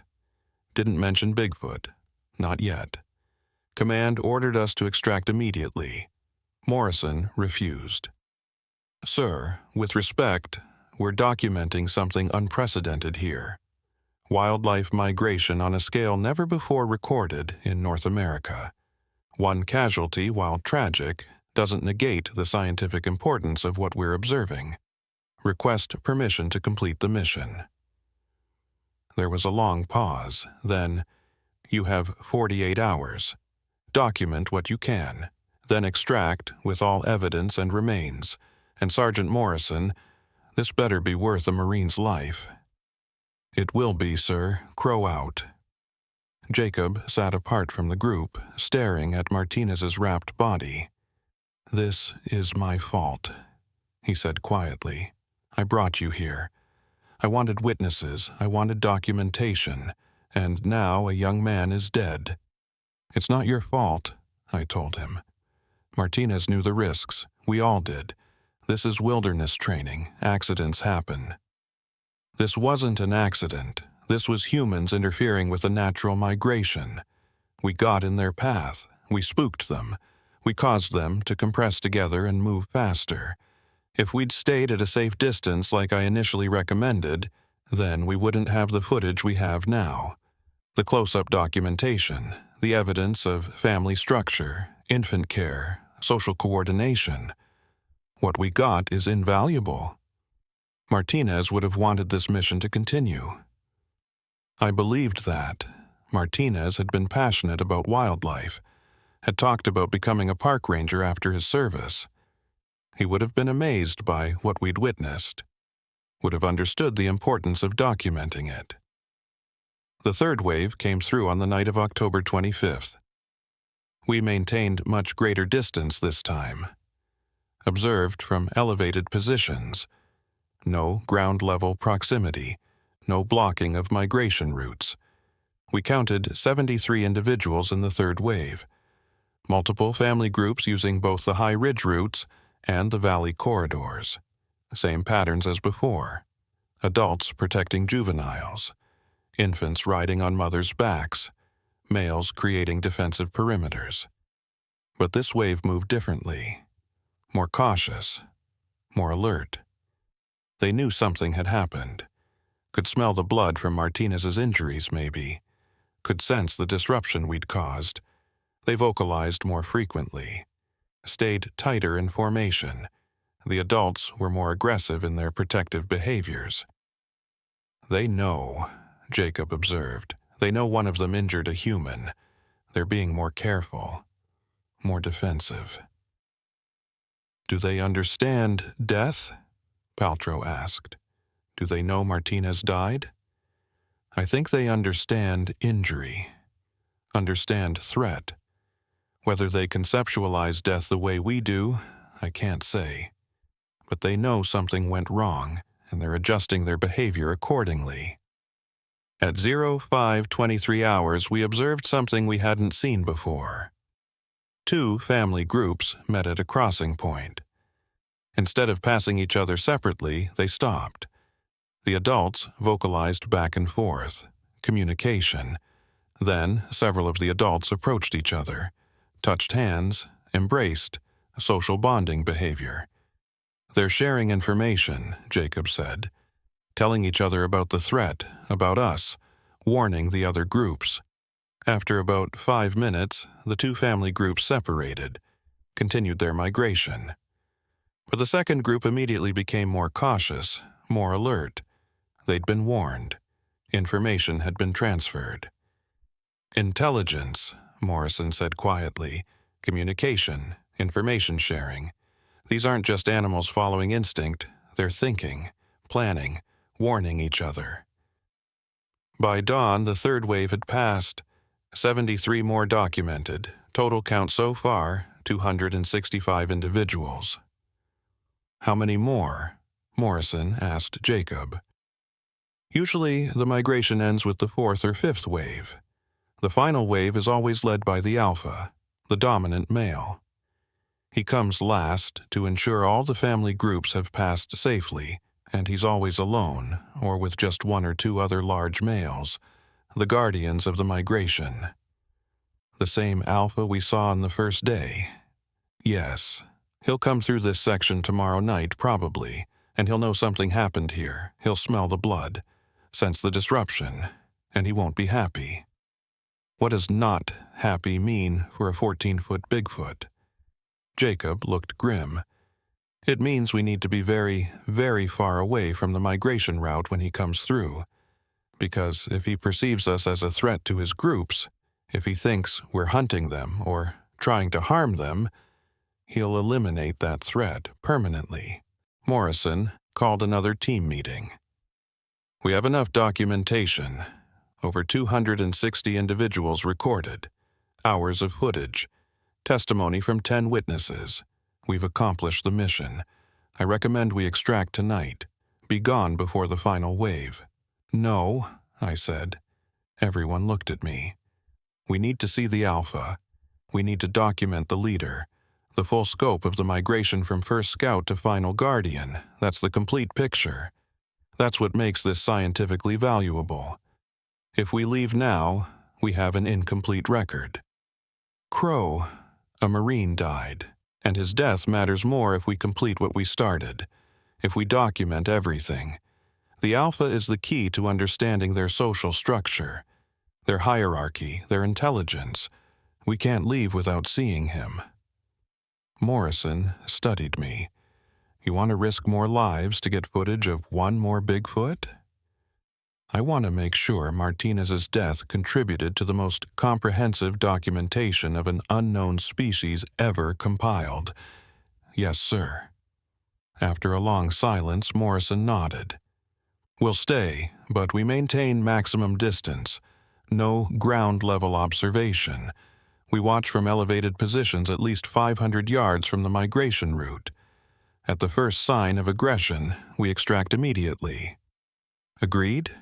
Didn't mention Bigfoot. Not yet. Command ordered us to extract immediately. Morrison refused. Sir, with respect, we're documenting something unprecedented here. Wildlife migration on a scale never before recorded in North America. One casualty, while tragic, doesn't negate the scientific importance of what we're observing. Request permission to complete the mission. There was a long pause, then, you have 48 hours. Document what you can, then extract with all evidence and remains. And Sergeant Morrison, this better be worth a Marine's life. It will be, sir. Crow out. Jacob sat apart from the group, staring at Martinez's wrapped body. This is my fault, he said quietly. I brought you here. I wanted witnesses, I wanted documentation, and now a young man is dead. It's not your fault, I told him. Martinez knew the risks. We all did. This is wilderness training. Accidents happen. This wasn't an accident. This was humans interfering with a natural migration. We got in their path. We spooked them. We caused them to compress together and move faster. If we'd stayed at a safe distance like I initially recommended, then we wouldn't have the footage we have now. The close-up documentation, the evidence of family structure, infant care, social coordination. What we got is invaluable. Martinez would have wanted this mission to continue. I believed that. Martinez had been passionate about wildlife, had talked about becoming a park ranger after his service. He would have been amazed by what we'd witnessed, would have understood the importance of documenting it. The third wave came through on the night of October 25th. We maintained much greater distance this time. Observed from elevated positions. No ground-level proximity. No blocking of migration routes. We counted 73 individuals in the third wave. Multiple family groups using both the high ridge routes and the valley corridors. Same patterns as before. Adults protecting juveniles, infants riding on mothers' backs, males creating defensive perimeters. But this wave moved differently, more cautious, more alert. They knew something had happened, could smell the blood from Martinez's injuries maybe, could sense the disruption we'd caused. They vocalized more frequently, stayed tighter in formation. The adults were more aggressive in their protective behaviors. "They know," Jacob observed. "They know one of them injured a human. They're being more careful, more defensive." "Do they understand death?" Paltrow asked. "Do they know Martinez died?" "I think they understand injury, understand threat. Whether they conceptualize death the way we do, I can't say. But they know something went wrong, and they're adjusting their behavior accordingly." At 05:23 hours, we observed something we hadn't seen before. Two family groups met at a crossing point. Instead of passing each other separately, they stopped. The adults vocalized back and forth, communication. Then, several of the adults approached each other, touched hands, embraced, social bonding behavior. "They're sharing information," Jacob said, telling each other about the threat, about us, warning the other groups. After about 5 minutes, the two family groups separated, continued their migration. But the second group immediately became more cautious, more alert. They'd been warned. Information had been transferred. "Intelligence," Morrison said quietly. "Communication, information sharing. These aren't just animals following instinct. They're thinking, planning, warning each other." By dawn, the third wave had passed. 73 more documented. Total count so far, 265 individuals. "How many more?" Morrison asked Jacob. "Usually, the migration ends with the fourth or fifth wave. The final wave is always led by the alpha, the dominant male. He comes last to ensure all the family groups have passed safely, and he's always alone, or with just one or two other large males, the guardians of the migration." "The same alpha we saw on the first day?" "Yes. He'll come through this section tomorrow night, probably, and he'll know something happened here. He'll smell the blood, sense the disruption, and he won't be happy." "What does not happy mean for a 14-foot Bigfoot?" Jacob looked grim. "It means we need to be very, very far away from the migration route when he comes through. Because if he perceives us as a threat to his groups, if he thinks we're hunting them or trying to harm them, he'll eliminate that threat permanently." Morrison called another team meeting. "We have enough documentation. Over 260 individuals recorded, hours of footage, testimony from 10 witnesses. We've accomplished the mission. I recommend we extract tonight. Be gone before the final wave." "No," I said. Everyone looked at me. "We need to see the alpha. We need to document the leader. The full scope of the migration from first scout to final guardian. That's the complete picture. That's what makes this scientifically valuable. If we leave now, we have an incomplete record." "Crow, a Marine, died, and his death matters more if we complete what we started, if we document everything. The alpha is the key to understanding their social structure, their hierarchy, their intelligence. We can't leave without seeing him." Morrison studied me. "You want to risk more lives to get footage of one more Bigfoot?" "I want to make sure Martinez's death contributed to the most comprehensive documentation of an unknown species ever compiled." "Yes, sir." After a long silence, Morrison nodded. "We'll stay, but we maintain maximum distance. No ground-level observation. We watch from elevated positions at least 500 yards from the migration route. At the first sign of aggression, we extract immediately." "Agreed?"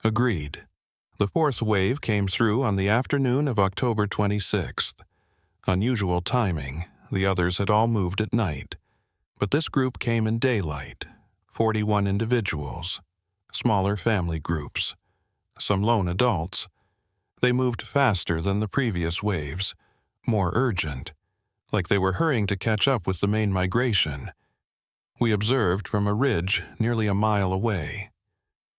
"Agreed." The fourth wave came through on the afternoon of October 26th. Unusual timing. The others had all moved at night. But this group came in daylight, 41 individuals, smaller family groups, some lone adults. They moved faster than the previous waves, more urgent, like they were hurrying to catch up with the main migration. We observed from a ridge nearly a mile away.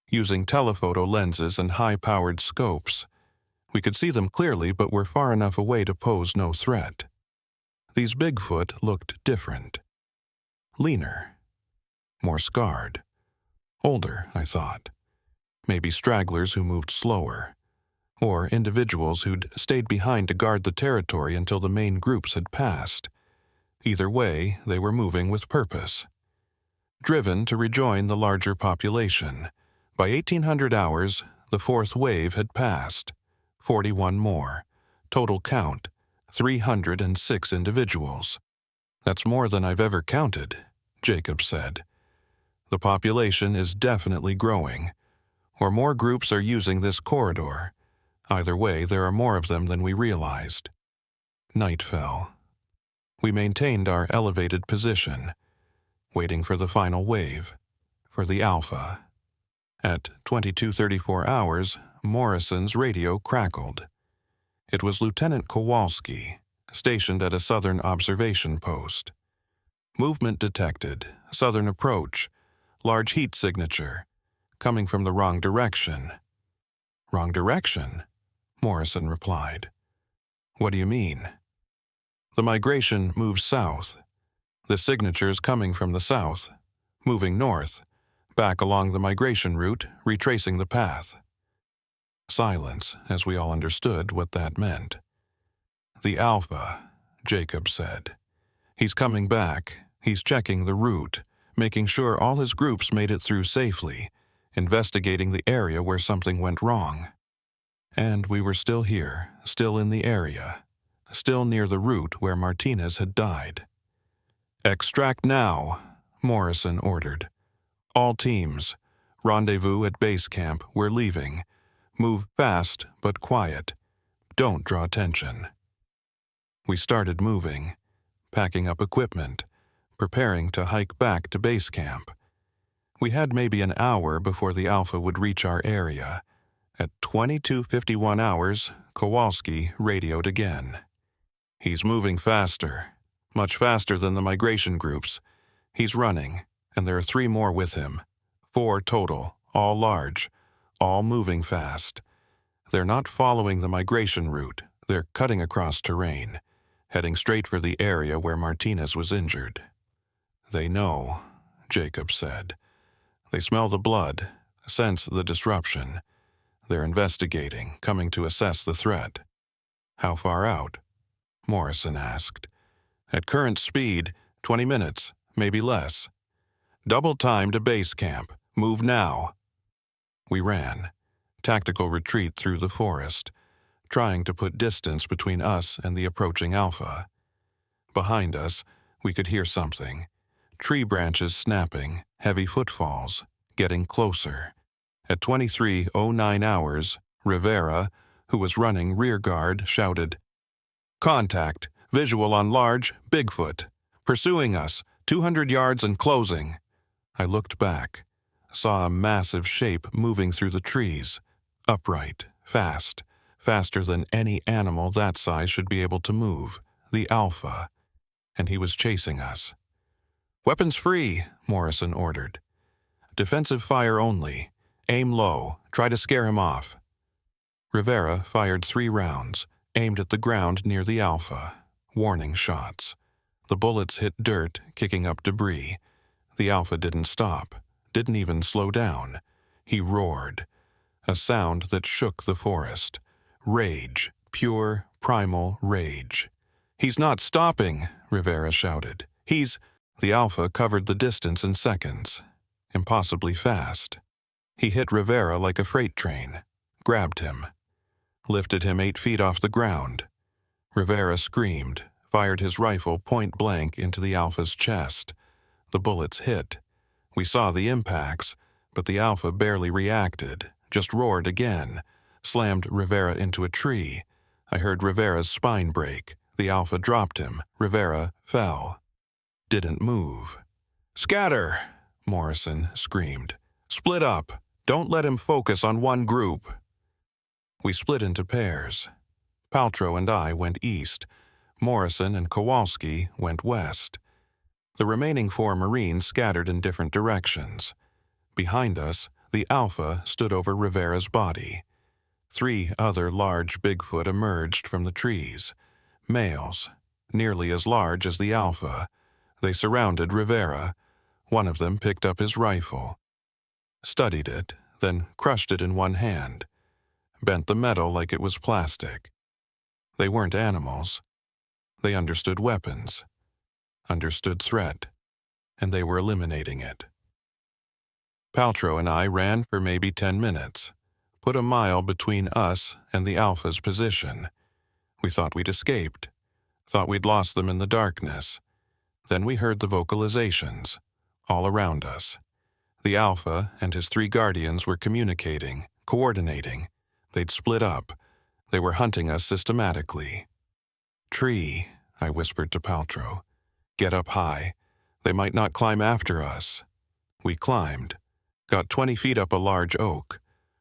Using telephoto lenses and high-powered scopes, we could see them clearly but were far enough away to pose no threat. These Bigfoot looked different. Leaner. More scarred. Older, I thought. Maybe stragglers who moved slower. Or individuals who'd stayed behind to guard the territory until the main groups had passed. Either way, they were moving with purpose. Driven to rejoin the larger population. By 1800 hours, the fourth wave had passed. 41 more. Total count, 306 individuals. That's more than I've ever counted, Jacob said. The population is definitely growing, or more groups are using this corridor. Either way, there are more of them than we realized. Night fell. We maintained our elevated position, waiting for the final wave, for the Alpha. At 22:34 hours, Morrison's radio crackled. It was Lieutenant Kowalski, stationed at a southern observation post. Movement detected, southern approach, large heat signature, coming from the wrong direction. Wrong direction? Morrison replied. What do you mean? The migration moves south. The signature is coming from the south, moving north, back along the migration route, retracing the path. Silence, as we all understood what that meant. The Alpha, Jacob said. He's coming back. He's checking the route, making sure all his groups made it through safely, investigating the area where something went wrong. And we were still here, still in the area, still near the route where Martinez had died. Extract now, Morrison ordered. All teams, rendezvous at base camp, we're leaving. Move fast but quiet. Don't draw attention. We started moving, packing up equipment, preparing to hike back to base camp. We had maybe an hour before the Alpha would reach our area. At 22:51 hours, Kowalski radioed again. He's moving faster, much faster than the migration groups. He's running, and there are 3 more with him. 4 total, all large, all moving fast. They're not following the migration route. They're cutting across terrain, heading straight for the area where Martinez was injured. They know, Jacob said. They smell the blood, sense the disruption. They're investigating, coming to assess the threat. How far out? Morrison asked. At current speed, 20 minutes, maybe less. Double time to base camp. Move now. We ran. Tactical retreat through the forest, trying to put distance between us and the approaching Alpha. Behind us, we could hear something. Tree branches snapping, heavy footfalls, getting closer. At 23:09 hours, Rivera, who was running rear guard, shouted, "Contact! Visual on large, Bigfoot! Pursuing us, 200 yards and closing!" I looked back, saw a massive shape moving through the trees, upright, fast, faster than any animal that size should be able to move, the Alpha, and he was chasing us. "Weapons free," Morrison ordered. "Defensive fire only. Aim low. Try to scare him off." Rivera fired 3 rounds, aimed at the ground near the Alpha. Warning shots. The bullets hit dirt, kicking up debris. The Alpha didn't stop, didn't even slow down. He roared. A sound that shook the forest. Rage. Pure, primal rage. "He's not stopping," Rivera shouted. The Alpha covered the distance in seconds. Impossibly fast. He hit Rivera like a freight train, grabbed him, lifted him 8 feet off the ground. Rivera screamed, fired his rifle point blank into the Alpha's chest. The bullets hit. We saw the impacts, but the Alpha barely reacted, just roared again, slammed Rivera into a tree. I heard Rivera's spine break. The Alpha dropped him. Rivera fell. Didn't move. "Scatter!" Morrison screamed. "Split up! Don't let him focus on one group." We split into pairs. Paltrow and I went east. Morrison and Kowalski went west. The remaining 4 Marines scattered in different directions. Behind us, the Alpha stood over Rivera's body. 3 other large Bigfoot emerged from the trees. Males, nearly as large as the Alpha. They surrounded Rivera. One of them picked up his rifle, studied it, then crushed it in one hand, bent the metal like it was plastic. They weren't animals. They understood weapons, understood threat, and they were eliminating it. Paltrow and I ran for maybe 10 minutes, put a mile between us and the Alpha's position. We thought we'd escaped, thought we'd lost them in the darkness. Then we heard the vocalizations, all around us. The Alpha and his 3 guardians were communicating, coordinating. They'd split up. They were hunting us systematically. "Tree," I whispered to Paltrow. "Get up high. They might not climb after us." We climbed, got 20 feet up a large oak,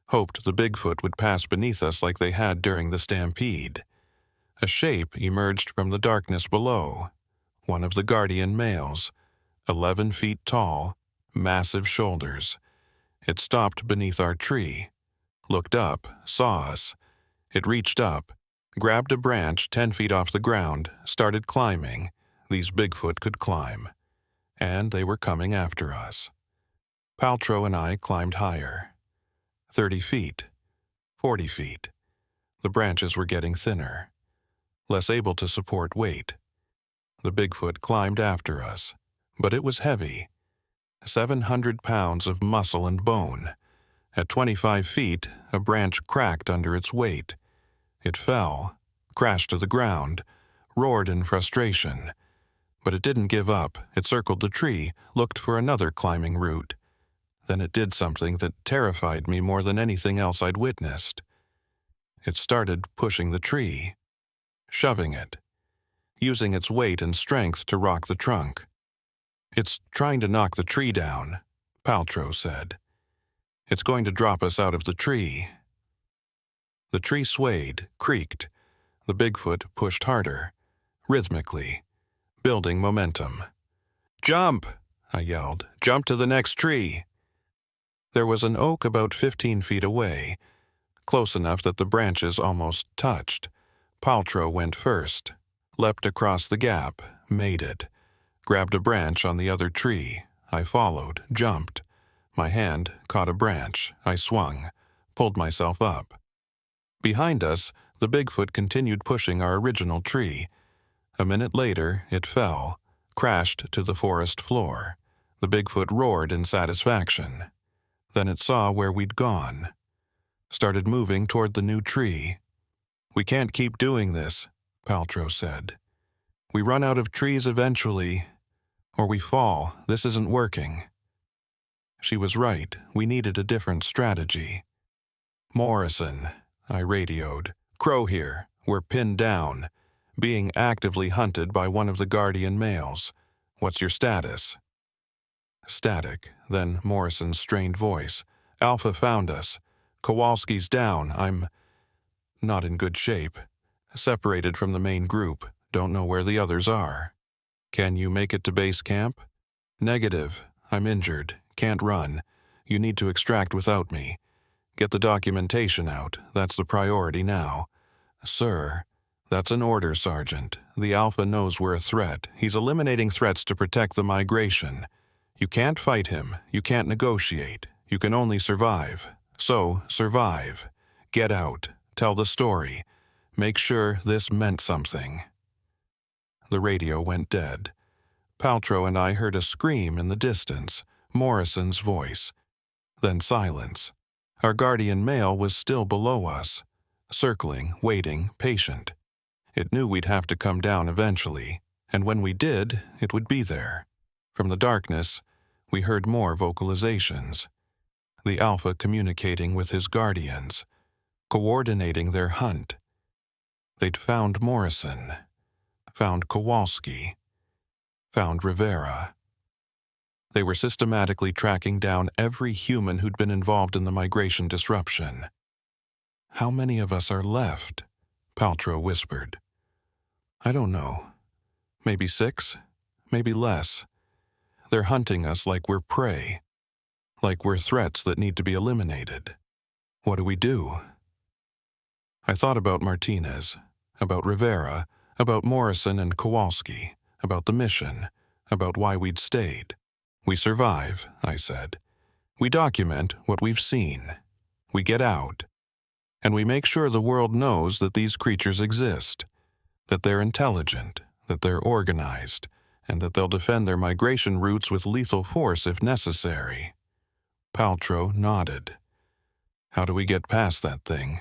hoped the Bigfoot would pass beneath us like they had during the stampede. A shape emerged from the darkness below. One of the guardian males, 11 feet tall, massive shoulders. It stopped beneath our tree, looked up, saw us. It reached up, grabbed a branch 10 feet off the ground, started climbing. These Bigfoot could climb. And they were coming after us. Paltrow and I climbed higher. 30 feet, 40 feet. The branches were getting thinner, less able to support weight. The Bigfoot climbed after us, but it was heavy. 700 pounds of muscle and bone. At 25 feet, a branch cracked under its weight. It fell, crashed to the ground, roared in frustration. But it didn't give up. It circled the tree, looked for another climbing route. Then it did something that terrified me more than anything else I'd witnessed. It started pushing the tree, shoving it, using its weight and strength to rock the trunk. "It's trying to knock the tree down," Paltrow said. "It's going to drop us out of the tree." The tree swayed, creaked. The Bigfoot pushed harder, rhythmically, building momentum. "Jump!" I yelled. "Jump to the next tree!" There was an oak about 15 feet away, close enough that the branches almost touched. Paltrow went first, leapt across the gap, made it, grabbed a branch on the other tree. I followed, jumped. My hand caught a branch. I swung, pulled myself up. Behind us, the Bigfoot continued pushing our original tree. A minute later, it fell, crashed to the forest floor. The Bigfoot roared in satisfaction. Then it saw where we'd gone, started moving toward the new tree. "We can't keep doing this," Paltrow said. "We run out of trees eventually, or we fall. This isn't working." She was right. We needed a different strategy. "Morrison," I radioed. "Crow here. We're pinned down, being actively hunted by one of the guardian males. What's your status?" Static, then Morrison's strained voice. "Alpha found us. Kowalski's down. I'm not in good shape. Separated from the main group. Don't know where the others are." "Can you make it to base camp?" "Negative. I'm injured. Can't run. You need to extract without me. Get the documentation out. That's the priority now." "Sir." "That's an order, Sergeant. The Alpha knows we're a threat. He's eliminating threats to protect the migration. You can't fight him. You can't negotiate. You can only survive. So, survive. Get out. Tell the story. Make sure this meant something." The radio went dead. Paltrow and I heard a scream in the distance, Morrison's voice. Then silence. Our guardian male was still below us, circling, waiting, patient. It knew we'd have to come down eventually, and when we did, it would be there. From the darkness, we heard more vocalizations. The Alpha communicating with his guardians, coordinating their hunt. They'd found Morrison, found Kowalski, found Rivera. They were systematically tracking down every human who'd been involved in the migration disruption. "How many of us are left?" Paltrow whispered. "I don't know. Maybe 6, maybe less. They're hunting us like we're prey, like we're threats that need to be eliminated. What do we do?" I thought about Martinez, about Rivera, about Morrison and Kowalski, about the mission, about why we'd stayed. "We survive," I said. "We document what we've seen. We get out. And we make sure the world knows that these creatures exist, that they're intelligent, that they're organized, and that they'll defend their migration routes with lethal force if necessary." Paltrow nodded. "How do we get past that thing?"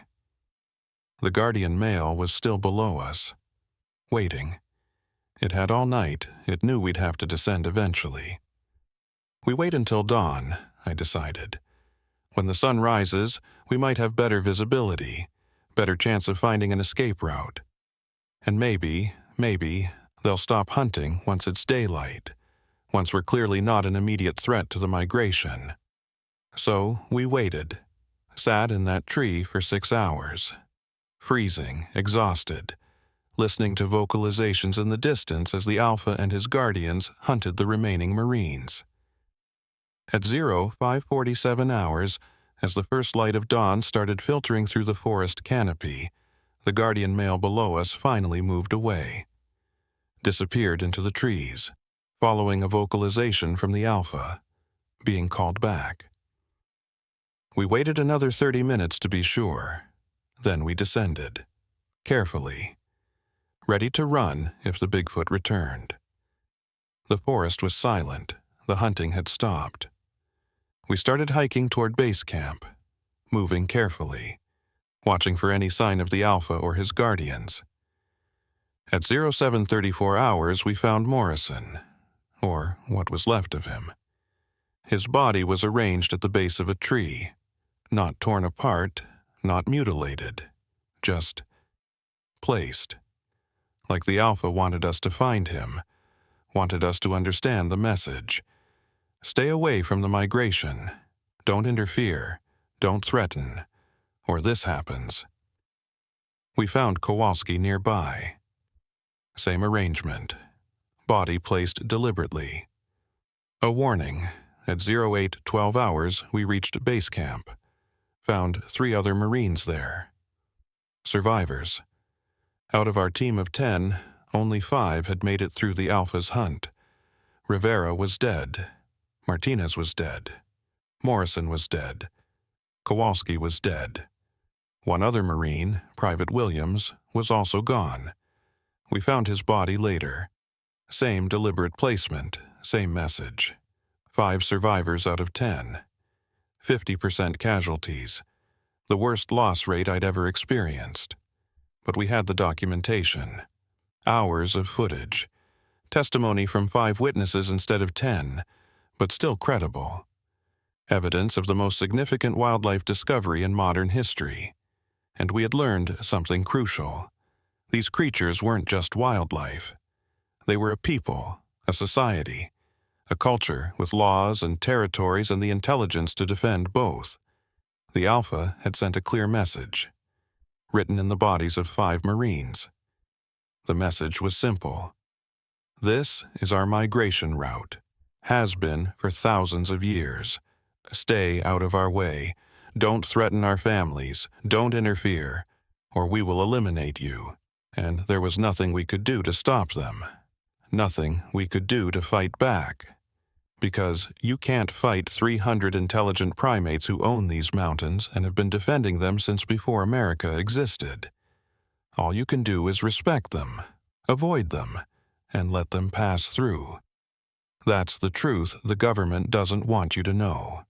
The Guardian mail was still below us, waiting. It had all night. It knew we'd have to descend eventually. "We wait until dawn," I decided. "When the sun rises, we might have better visibility, better chance of finding an escape route. And maybe, they'll stop hunting once it's daylight, once we're clearly not an immediate threat to the migration." So we waited, sat in that tree for 6 hours, freezing, exhausted, listening to vocalizations in the distance as the Alpha and his guardians hunted the remaining Marines. At 05:47 hours, as the first light of dawn started filtering through the forest canopy, the Guardian mail below us finally moved away, disappeared into the trees, following a vocalization from the Alpha, being called back. We waited another 30 minutes to be sure. Then we descended, carefully, ready to run if the Bigfoot returned. The forest was silent. The hunting had stopped. We started hiking toward base camp, moving carefully, watching for any sign of the Alpha or his guardians. At 07:34 hours, we found Morrison, or what was left of him. His body was arranged at the base of a tree, not torn apart, not mutilated, just placed. Like the Alpha wanted us to find him, wanted us to understand the message. Stay away from the migration. Don't interfere. Don't threaten. Or this happens. We found Kowalski nearby. Same arrangement. Body placed deliberately. A warning. At 08:12 hours, we reached base camp. Found 3 other Marines there. Survivors. Out of our team of 10, only 5 had made it through the Alpha's hunt. Rivera was dead. Martinez was dead. Morrison was dead. Kowalski was dead. 1 other Marine, Private Williams, was also gone. We found his body later. Same deliberate placement, same message. 5 survivors out of 10. 50% casualties. The worst loss rate I'd ever experienced. But we had the documentation. Hours of footage. Testimony from 5 witnesses instead of 10, but still credible. Evidence of the most significant wildlife discovery in modern history. And we had learned something crucial. These creatures weren't just wildlife. They were a people, a society, a culture with laws and territories and the intelligence to defend both. The Alpha had sent a clear message, written in the bodies of 5 Marines. The message was simple. This is our migration route. Has been for thousands of years. Stay out of our way. Don't threaten our families. Don't interfere, or we will eliminate you. And there was nothing we could do to stop them. Nothing we could do to fight back. Because you can't fight 300 intelligent primates who own these mountains and have been defending them since before America existed. All you can do is respect them, avoid them, and let them pass through. That's the truth the government doesn't want you to know.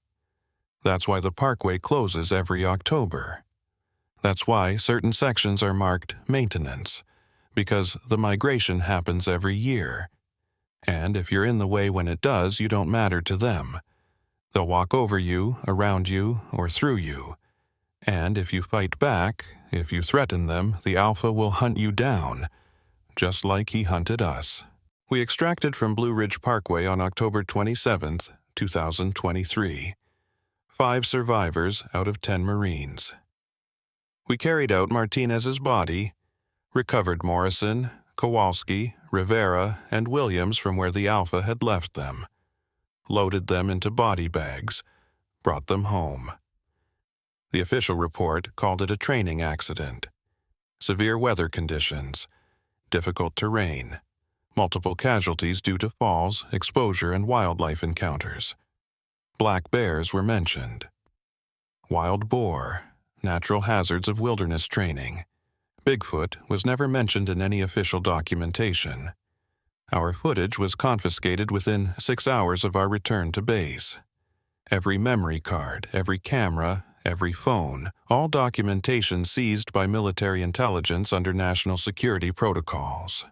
That's why the parkway closes every October. That's why certain sections are marked maintenance, because the migration happens every year. And if you're in the way when it does, you don't matter to them. They'll walk over you, around you, or through you. And if you fight back, if you threaten them, the Alpha will hunt you down, just like he hunted us. We extracted from Blue Ridge Parkway on October 27, 2023. 5 survivors out of 10 Marines. We carried out Martinez's body, recovered Morrison, Kowalski, Rivera, and Williams from where the Alpha had left them, loaded them into body bags, brought them home. The official report called it a training accident. Severe weather conditions, difficult terrain, multiple casualties due to falls, exposure, and wildlife encounters. Black bears were mentioned. Wild boar, natural hazards of wilderness training. Bigfoot was never mentioned in any official documentation. Our footage was confiscated within 6 hours of our return to base. Every memory card, every camera, every phone, all documentation seized by military intelligence under national security protocols.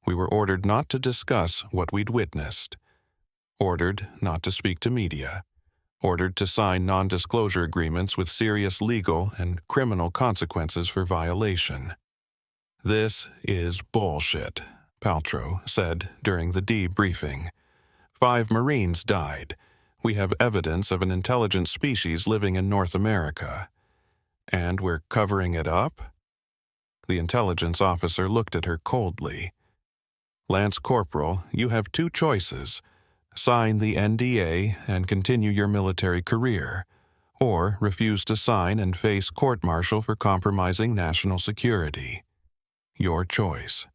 We were ordered not to discuss what we'd witnessed. Ordered not to speak to media. Ordered to sign non-disclosure agreements with serious legal and criminal consequences for violation. "This is bullshit," Paltrow said during the debriefing. 5 Marines died. We have evidence of an intelligent species living in North America. And we're covering it up? The intelligence officer looked at her coldly. "Lance Corporal, you have 2 choices. Sign the NDA and continue your military career, or refuse to sign and face court-martial for compromising national security. Your choice."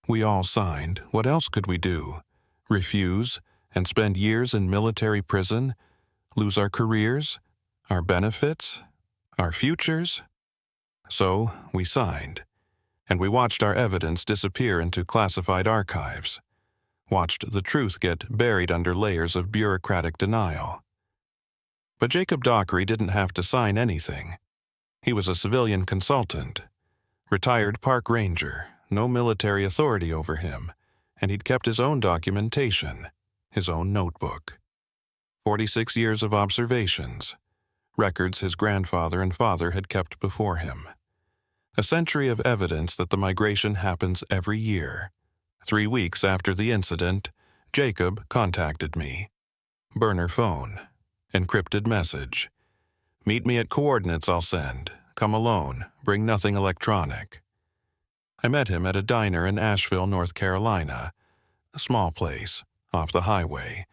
We all signed. What else could we do? Refuse and spend years in military prison? Lose our careers? Our benefits? Our futures? So we signed, and we watched our evidence disappear into classified archives. Watched the truth get buried under layers of bureaucratic denial. But Jacob Dockery didn't have to sign anything. He was a civilian consultant, retired park ranger, no military authority over him, and he'd kept his own documentation, his own notebook. 46 years of observations, records his grandfather and father had kept before him. A century of evidence that the migration happens every year. 3 weeks after the incident, Jacob contacted me. Burner phone. Encrypted message. "Meet me at coordinates I'll send. Come alone. Bring nothing electronic." I met him at a diner in Asheville, North Carolina. A small place, off the highway.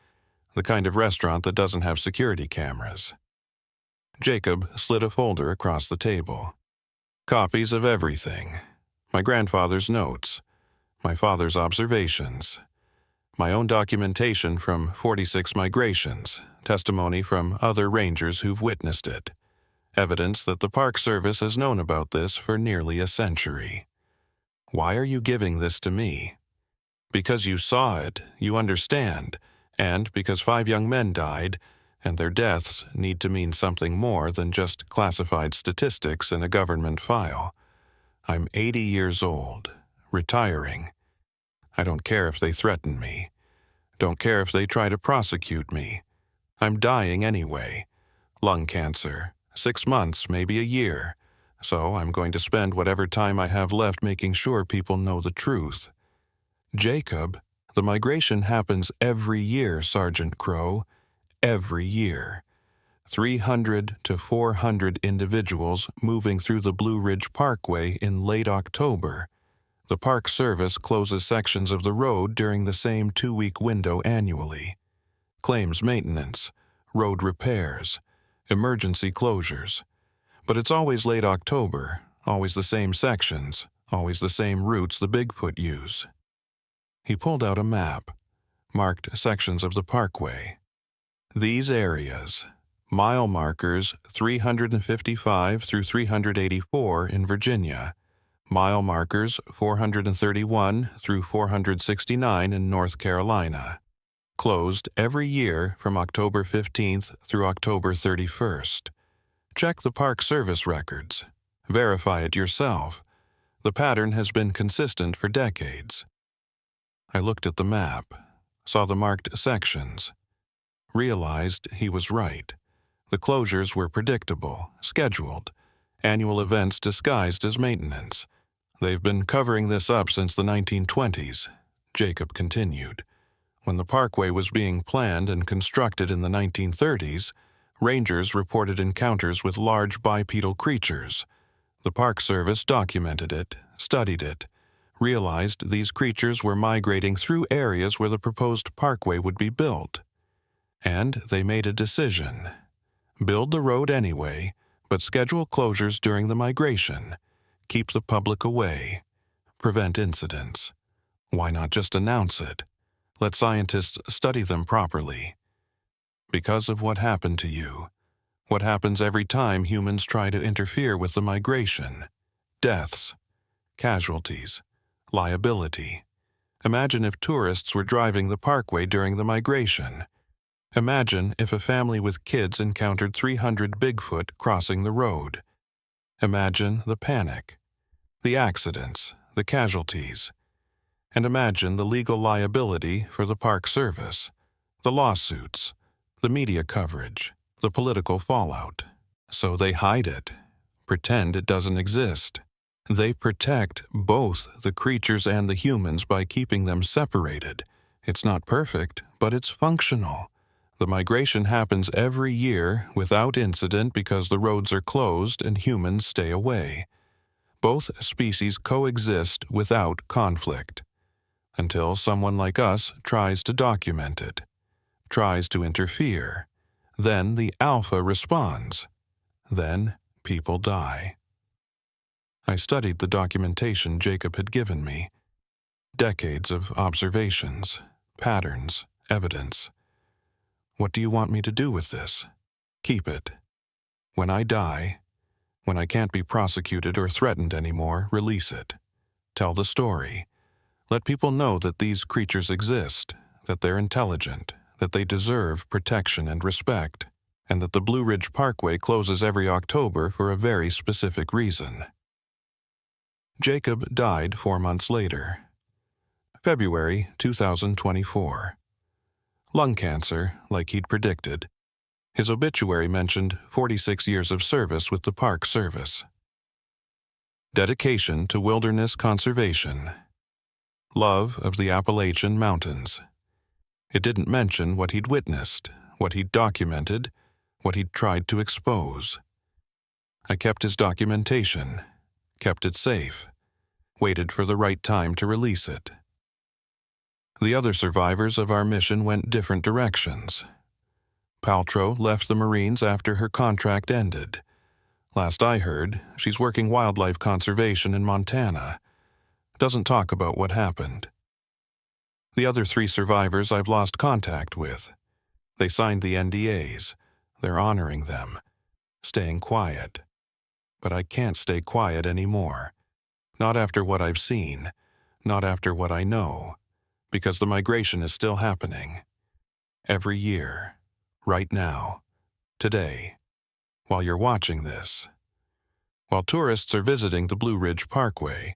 The kind of restaurant that doesn't have security cameras. Jacob slid a folder across the table. Copies of everything. My grandfather's notes. My father's observations, my own documentation from 46 migrations, testimony from other rangers who've witnessed it, evidence that the Park Service has known about this for nearly a century. "Why are you giving this to me?" "Because you saw it, you understand, and because 5 young men died, and their deaths need to mean something more than just classified statistics in a government file. I'm 80 years old. Retiring. I don't care if they threaten me. Don't care if they try to prosecute me. I'm dying anyway. Lung cancer. 6 months, maybe a year. So I'm going to spend whatever time I have left making sure people know the truth. Jacob, the migration happens every year, Sergeant Crow. Every year. 300 to 400 individuals moving through the Blue Ridge Parkway in late October. The Park Service closes sections of the road during the same 2-week window annually. Claims maintenance, road repairs, emergency closures. But it's always late October, always the same sections, always the same routes the Bigfoot use. He pulled out a map, marked sections of the parkway. These areas, mile markers 355 through 384 in Virginia, mile markers 431 through 469 in North Carolina. Closed every year from October 15th through October 31st. Check the Park Service records. Verify it yourself. The pattern has been consistent for decades. I looked at the map, saw the marked sections, realized he was right. The closures were predictable, scheduled, annual events disguised as maintenance. They've been covering this up since the 1920s. Jacob continued. When the parkway was being planned and constructed in the 1930s, rangers reported encounters with large bipedal creatures. The Park Service documented it, studied it, realized these creatures were migrating through areas where the proposed parkway would be built. And they made a decision. Build the road anyway, but schedule closures during the migration. Keep the public away. Prevent incidents. Why not just announce it? Let scientists study them properly. Because of what happened to you. What happens every time humans try to interfere with the migration. Deaths. Casualties. Liability. Imagine if tourists were driving the parkway during the migration. Imagine if a family with kids encountered 300 Bigfoot crossing the road. Imagine the panic, the accidents, the casualties. And imagine the legal liability for the Park Service, the lawsuits, the media coverage, the political fallout. So they hide it, pretend it doesn't exist. They protect both the creatures and the humans by keeping them separated. It's not perfect, but it's functional. The migration happens every year without incident because the roads are closed and humans stay away. Both species coexist without conflict. Until someone like us tries to document it, tries to interfere. Then the alpha responds. Then people die. I studied the documentation Jacob had given me. Decades of observations, patterns, evidence. What do you want me to do with this? Keep it. When I die, when I can't be prosecuted or threatened anymore, release it. Tell the story. Let people know that these creatures exist, that they're intelligent, that they deserve protection and respect, and that the Blue Ridge Parkway closes every October for a very specific reason. Jacob died 4 months later. February 2024. Lung cancer, like he'd predicted. His obituary mentioned 46 years of service with the Park Service. Dedication to wilderness conservation. Love of the Appalachian Mountains. It didn't mention what he'd witnessed, what he'd documented, what he'd tried to expose. I kept his documentation, kept it safe, waited for the right time to release it. The other survivors of our mission went different directions. Paltrow left the Marines after her contract ended. Last I heard, she's working wildlife conservation in Montana. Doesn't talk about what happened. The other 3 survivors I've lost contact with. They signed the NDAs. They're honoring them. Staying quiet. But I can't stay quiet anymore. Not after what I've seen. Not after what I know. Because the migration is still happening. Every year. Right now. Today. While you're watching this. While tourists are visiting the Blue Ridge Parkway.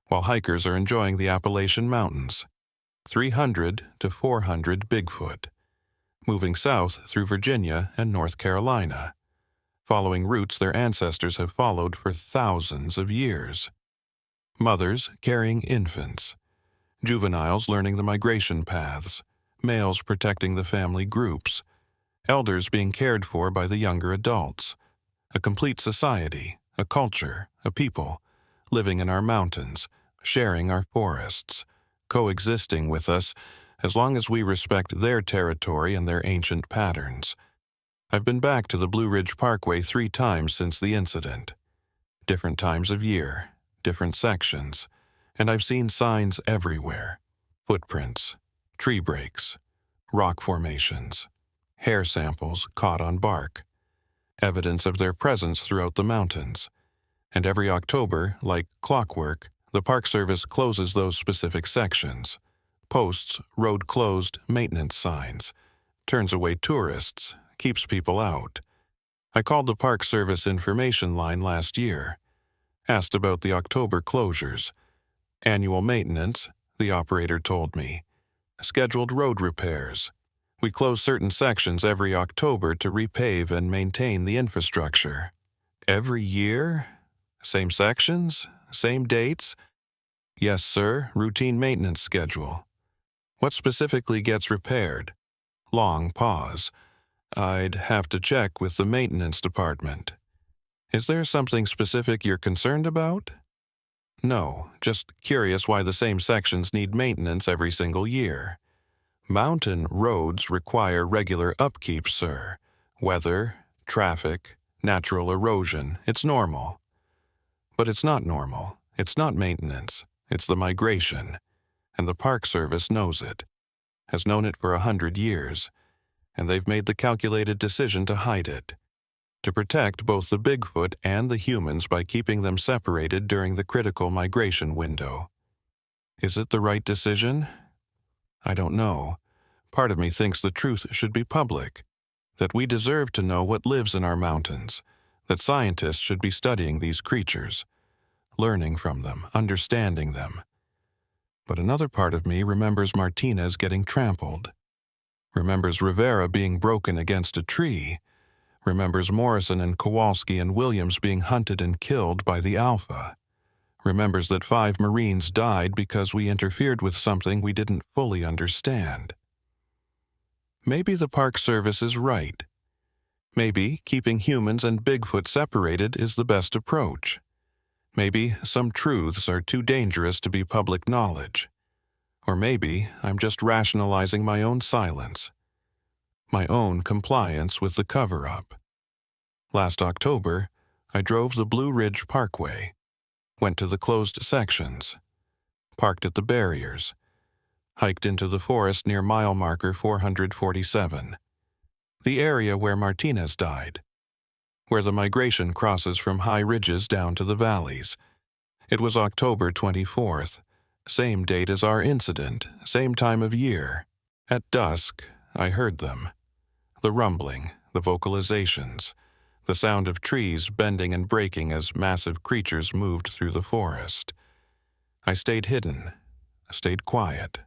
While hikers are enjoying the Appalachian Mountains. 300 to 400 Bigfoot. Moving south through Virginia and North Carolina. Following routes their ancestors have followed for thousands of years. Mothers carrying infants. Juveniles learning the migration paths, males protecting the family groups, elders being cared for by the younger adults, a complete society, a culture, a people, living in our mountains, sharing our forests, coexisting with us as long as we respect their territory and their ancient patterns. I've been back to the Blue Ridge Parkway 3 times since the incident. Different times of year, different sections. And I've seen signs everywhere. Footprints, tree breaks, rock formations, hair samples caught on bark, evidence of their presence throughout the mountains. And every October, like clockwork, the Park Service closes those specific sections, posts road closed maintenance signs, turns away tourists, keeps people out. I called the Park Service information line last year, asked about the October closures. Annual maintenance, the operator told me. Scheduled road repairs. We close certain sections every October to repave and maintain the infrastructure. Every year? Same sections? Same dates? Yes, sir, routine maintenance schedule. What specifically gets repaired? Long pause. I'd have to check with the maintenance department. Is there something specific you're concerned about? No, just curious why the same sections need maintenance every single year. Mountain roads require regular upkeep, sir. Weather, traffic, natural erosion, it's normal. But it's not normal. It's not maintenance. It's the migration. And the Park Service knows it. Has known it for 100 years. And they've made the calculated decision to hide it. To protect both the Bigfoot and the humans by keeping them separated during the critical migration window. Is it the right decision? I don't know. Part of me thinks the truth should be public. That we deserve to know what lives in our mountains. That scientists should be studying these creatures. Learning from them, understanding them. But another part of me remembers Martinez getting trampled. Remembers Rivera being broken against a tree. Remembers Morrison and Kowalski and Williams being hunted and killed by the Alpha. Remembers that 5 Marines died because we interfered with something we didn't fully understand. Maybe the Park Service is right. Maybe keeping humans and Bigfoot separated is the best approach. Maybe some truths are too dangerous to be public knowledge. Or maybe I'm just rationalizing my own silence. My own compliance with the cover-up. Last October, I drove the Blue Ridge Parkway, went to the closed sections, parked at the barriers, hiked into the forest near mile marker 447, the area where Martinez died, where the migration crosses from high ridges down to the valleys. It was October 24th, same date as our incident, same time of year. At dusk, I heard them. The rumbling, the vocalizations, the sound of trees bending and breaking as massive creatures moved through the forest. I stayed hidden, stayed quiet,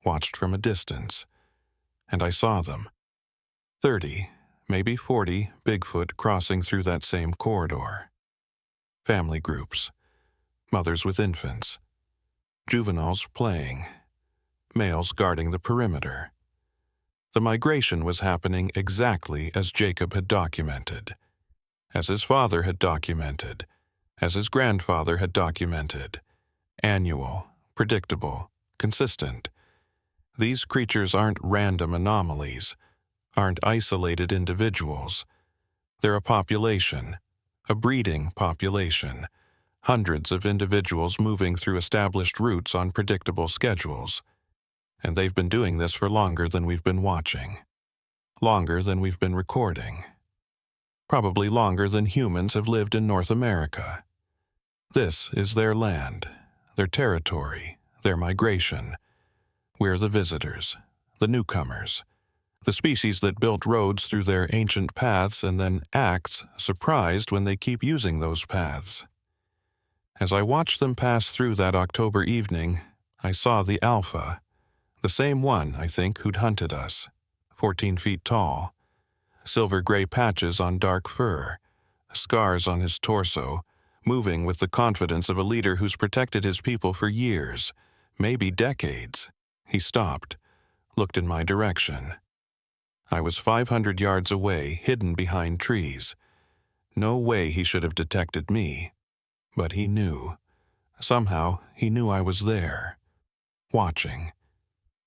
watched from a distance, and I saw them. 30, maybe 40 Bigfoot crossing through that same corridor. Family groups, mothers with infants, juveniles playing, males guarding the perimeter. The migration was happening exactly as Jacob had documented, as his father had documented, as his grandfather had documented. Annual, predictable, consistent. These creatures aren't random anomalies, aren't isolated individuals. They're a population, a breeding population, hundreds of individuals moving through established routes on predictable schedules. And they've been doing this for longer than we've been watching, longer than we've been recording, probably longer than humans have lived in North America. This is their land, their territory, their migration. We're the visitors, the newcomers, the species that built roads through their ancient paths and then acts surprised when they keep using those paths. As I watched them pass through that October evening, I saw the Alpha, the same one, I think, who'd hunted us, 14 feet tall, silver-gray patches on dark fur, scars on his torso, moving with the confidence of a leader who's protected his people for years, maybe decades. He stopped, looked in my direction. I was 500 yards away, hidden behind trees. No way he should have detected me. But he knew. Somehow, he knew I was there, watching,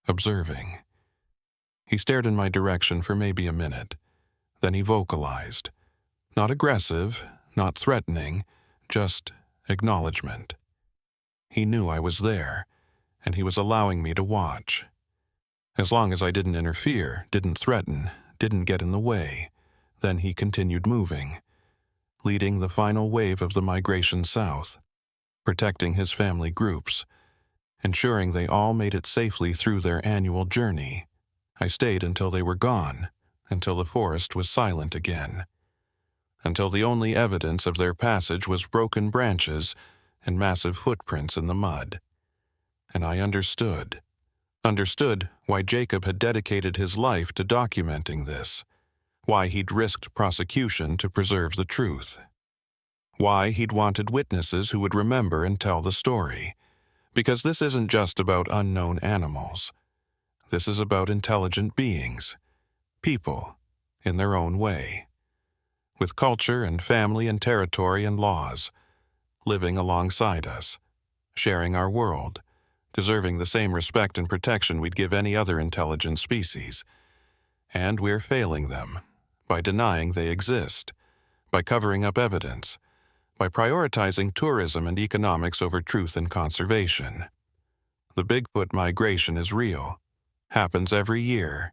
observing. He stared in my direction for maybe a minute. Then he vocalized. Not aggressive, not threatening, just acknowledgement. He knew I was there, and he was allowing me to watch. As long as I didn't interfere, didn't threaten, didn't get in the way, then he continued moving, leading the final wave of the migration south, protecting his family groups, ensuring they all made it safely through their annual journey. I stayed until they were gone, until the forest was silent again, until the only evidence of their passage was broken branches and massive footprints in the mud. And I understood why Jacob had dedicated his life to documenting this, why he'd risked prosecution to preserve the truth, why he'd wanted witnesses who would remember and tell the story, because this isn't just about unknown animals. This is about intelligent beings, people, in their own way, with culture and family and territory and laws, living alongside us, sharing our world, deserving the same respect and protection we'd give any other intelligent species. And we're failing them by denying they exist, by covering up evidence, by prioritizing tourism and economics over truth and conservation. The Bigfoot migration is real, happens every year.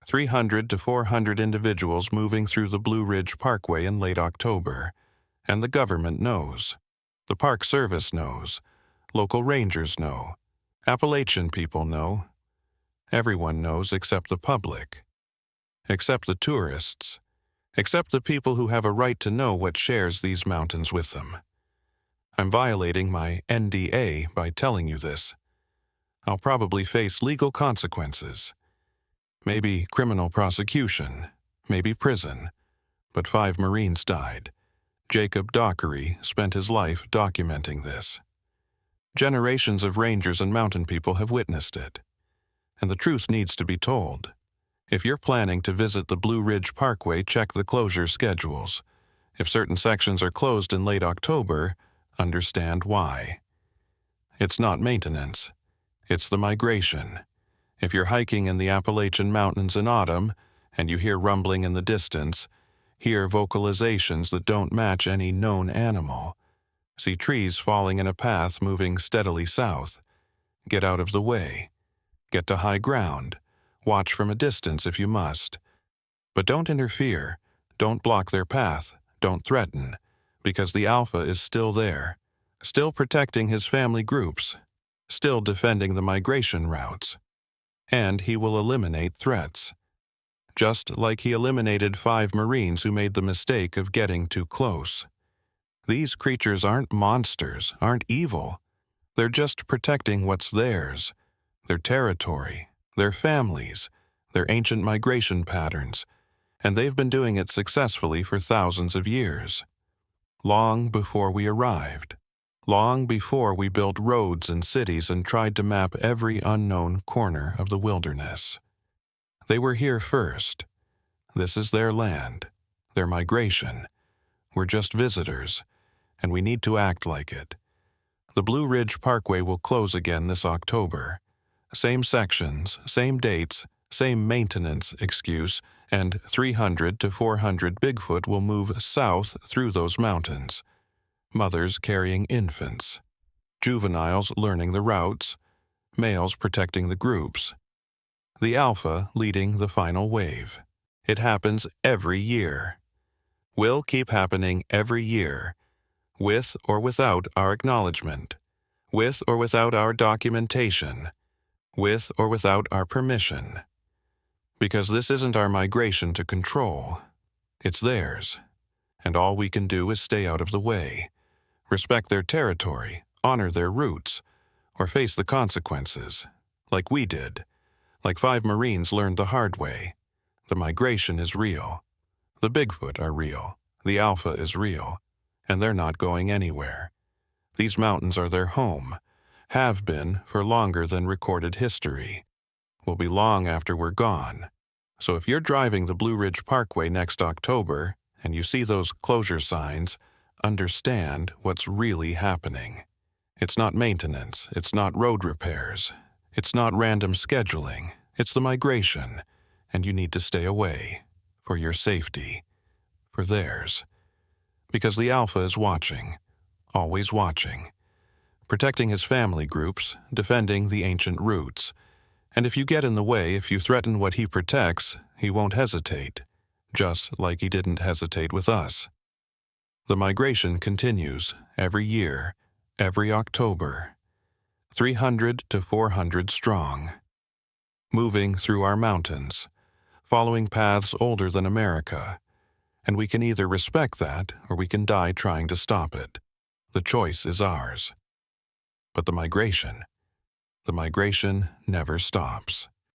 300 to 400 individuals moving through the Blue Ridge Parkway in late October, and the government knows. The Park Service knows. Local rangers know. Appalachian people know. Everyone knows except the public. Except the tourists. Except the people who have a right to know what shares these mountains with them. I'm violating my NDA by telling you this. I'll probably face legal consequences. Maybe criminal prosecution, maybe prison. But 5 Marines died. Jacob Dockery spent his life documenting this. Generations of rangers and mountain people have witnessed it. And the truth needs to be told. If you're planning to visit the Blue Ridge Parkway, check the closure schedules. If certain sections are closed in late October, understand why. It's not maintenance. It's the migration. If you're hiking in the Appalachian Mountains in autumn, and you hear rumbling in the distance, hear vocalizations that don't match any known animal, see trees falling in a path moving steadily south, get out of the way. Get to high ground. Watch from a distance if you must. But don't interfere. Don't block their path. Don't threaten. Because the alpha is still there. Still protecting his family groups. Still defending the migration routes. And he will eliminate threats. Just like he eliminated 5 Marines who made the mistake of getting too close. These creatures aren't monsters, aren't evil. They're just protecting what's theirs. Their territory, their families, their ancient migration patterns, and they've been doing it successfully for thousands of years. Long before we arrived, long before we built roads and cities and tried to map every unknown corner of the wilderness. They were here first. This is their land, their migration. We're just visitors, and we need to act like it. The Blue Ridge Parkway will close again this October. Same sections, same dates, same maintenance excuse, and 300 to 400 Bigfoot will move south through those mountains. Mothers carrying infants. Juveniles learning the routes. Males protecting the groups. The alpha leading the final wave. It happens every year. Will keep happening every year, with or without our acknowledgement, with or without our documentation, with or without our permission. Because this isn't our migration to control. It's theirs. And all we can do is stay out of the way, respect their territory, honor their roots, or face the consequences, like we did, like 5 Marines learned the hard way. The migration is real. The Bigfoot are real. The alpha is real. And they're not going anywhere. These mountains are their home, have been for longer than recorded history, will be long after we're gone. So if you're driving the Blue Ridge Parkway next October and you see those closure signs, understand what's really happening. It's not maintenance, it's not road repairs, it's not random scheduling, it's the migration, and you need to stay away, for your safety, for theirs. Because the alpha is watching, always watching, protecting his family groups, defending the ancient roots. And if you get in the way, if you threaten what he protects, he won't hesitate, just like he didn't hesitate with us. The migration continues every year, every October, 300 to 400 strong, moving through our mountains, following paths older than America, and we can either respect that or we can die trying to stop it. The choice is ours. But the migration never stops.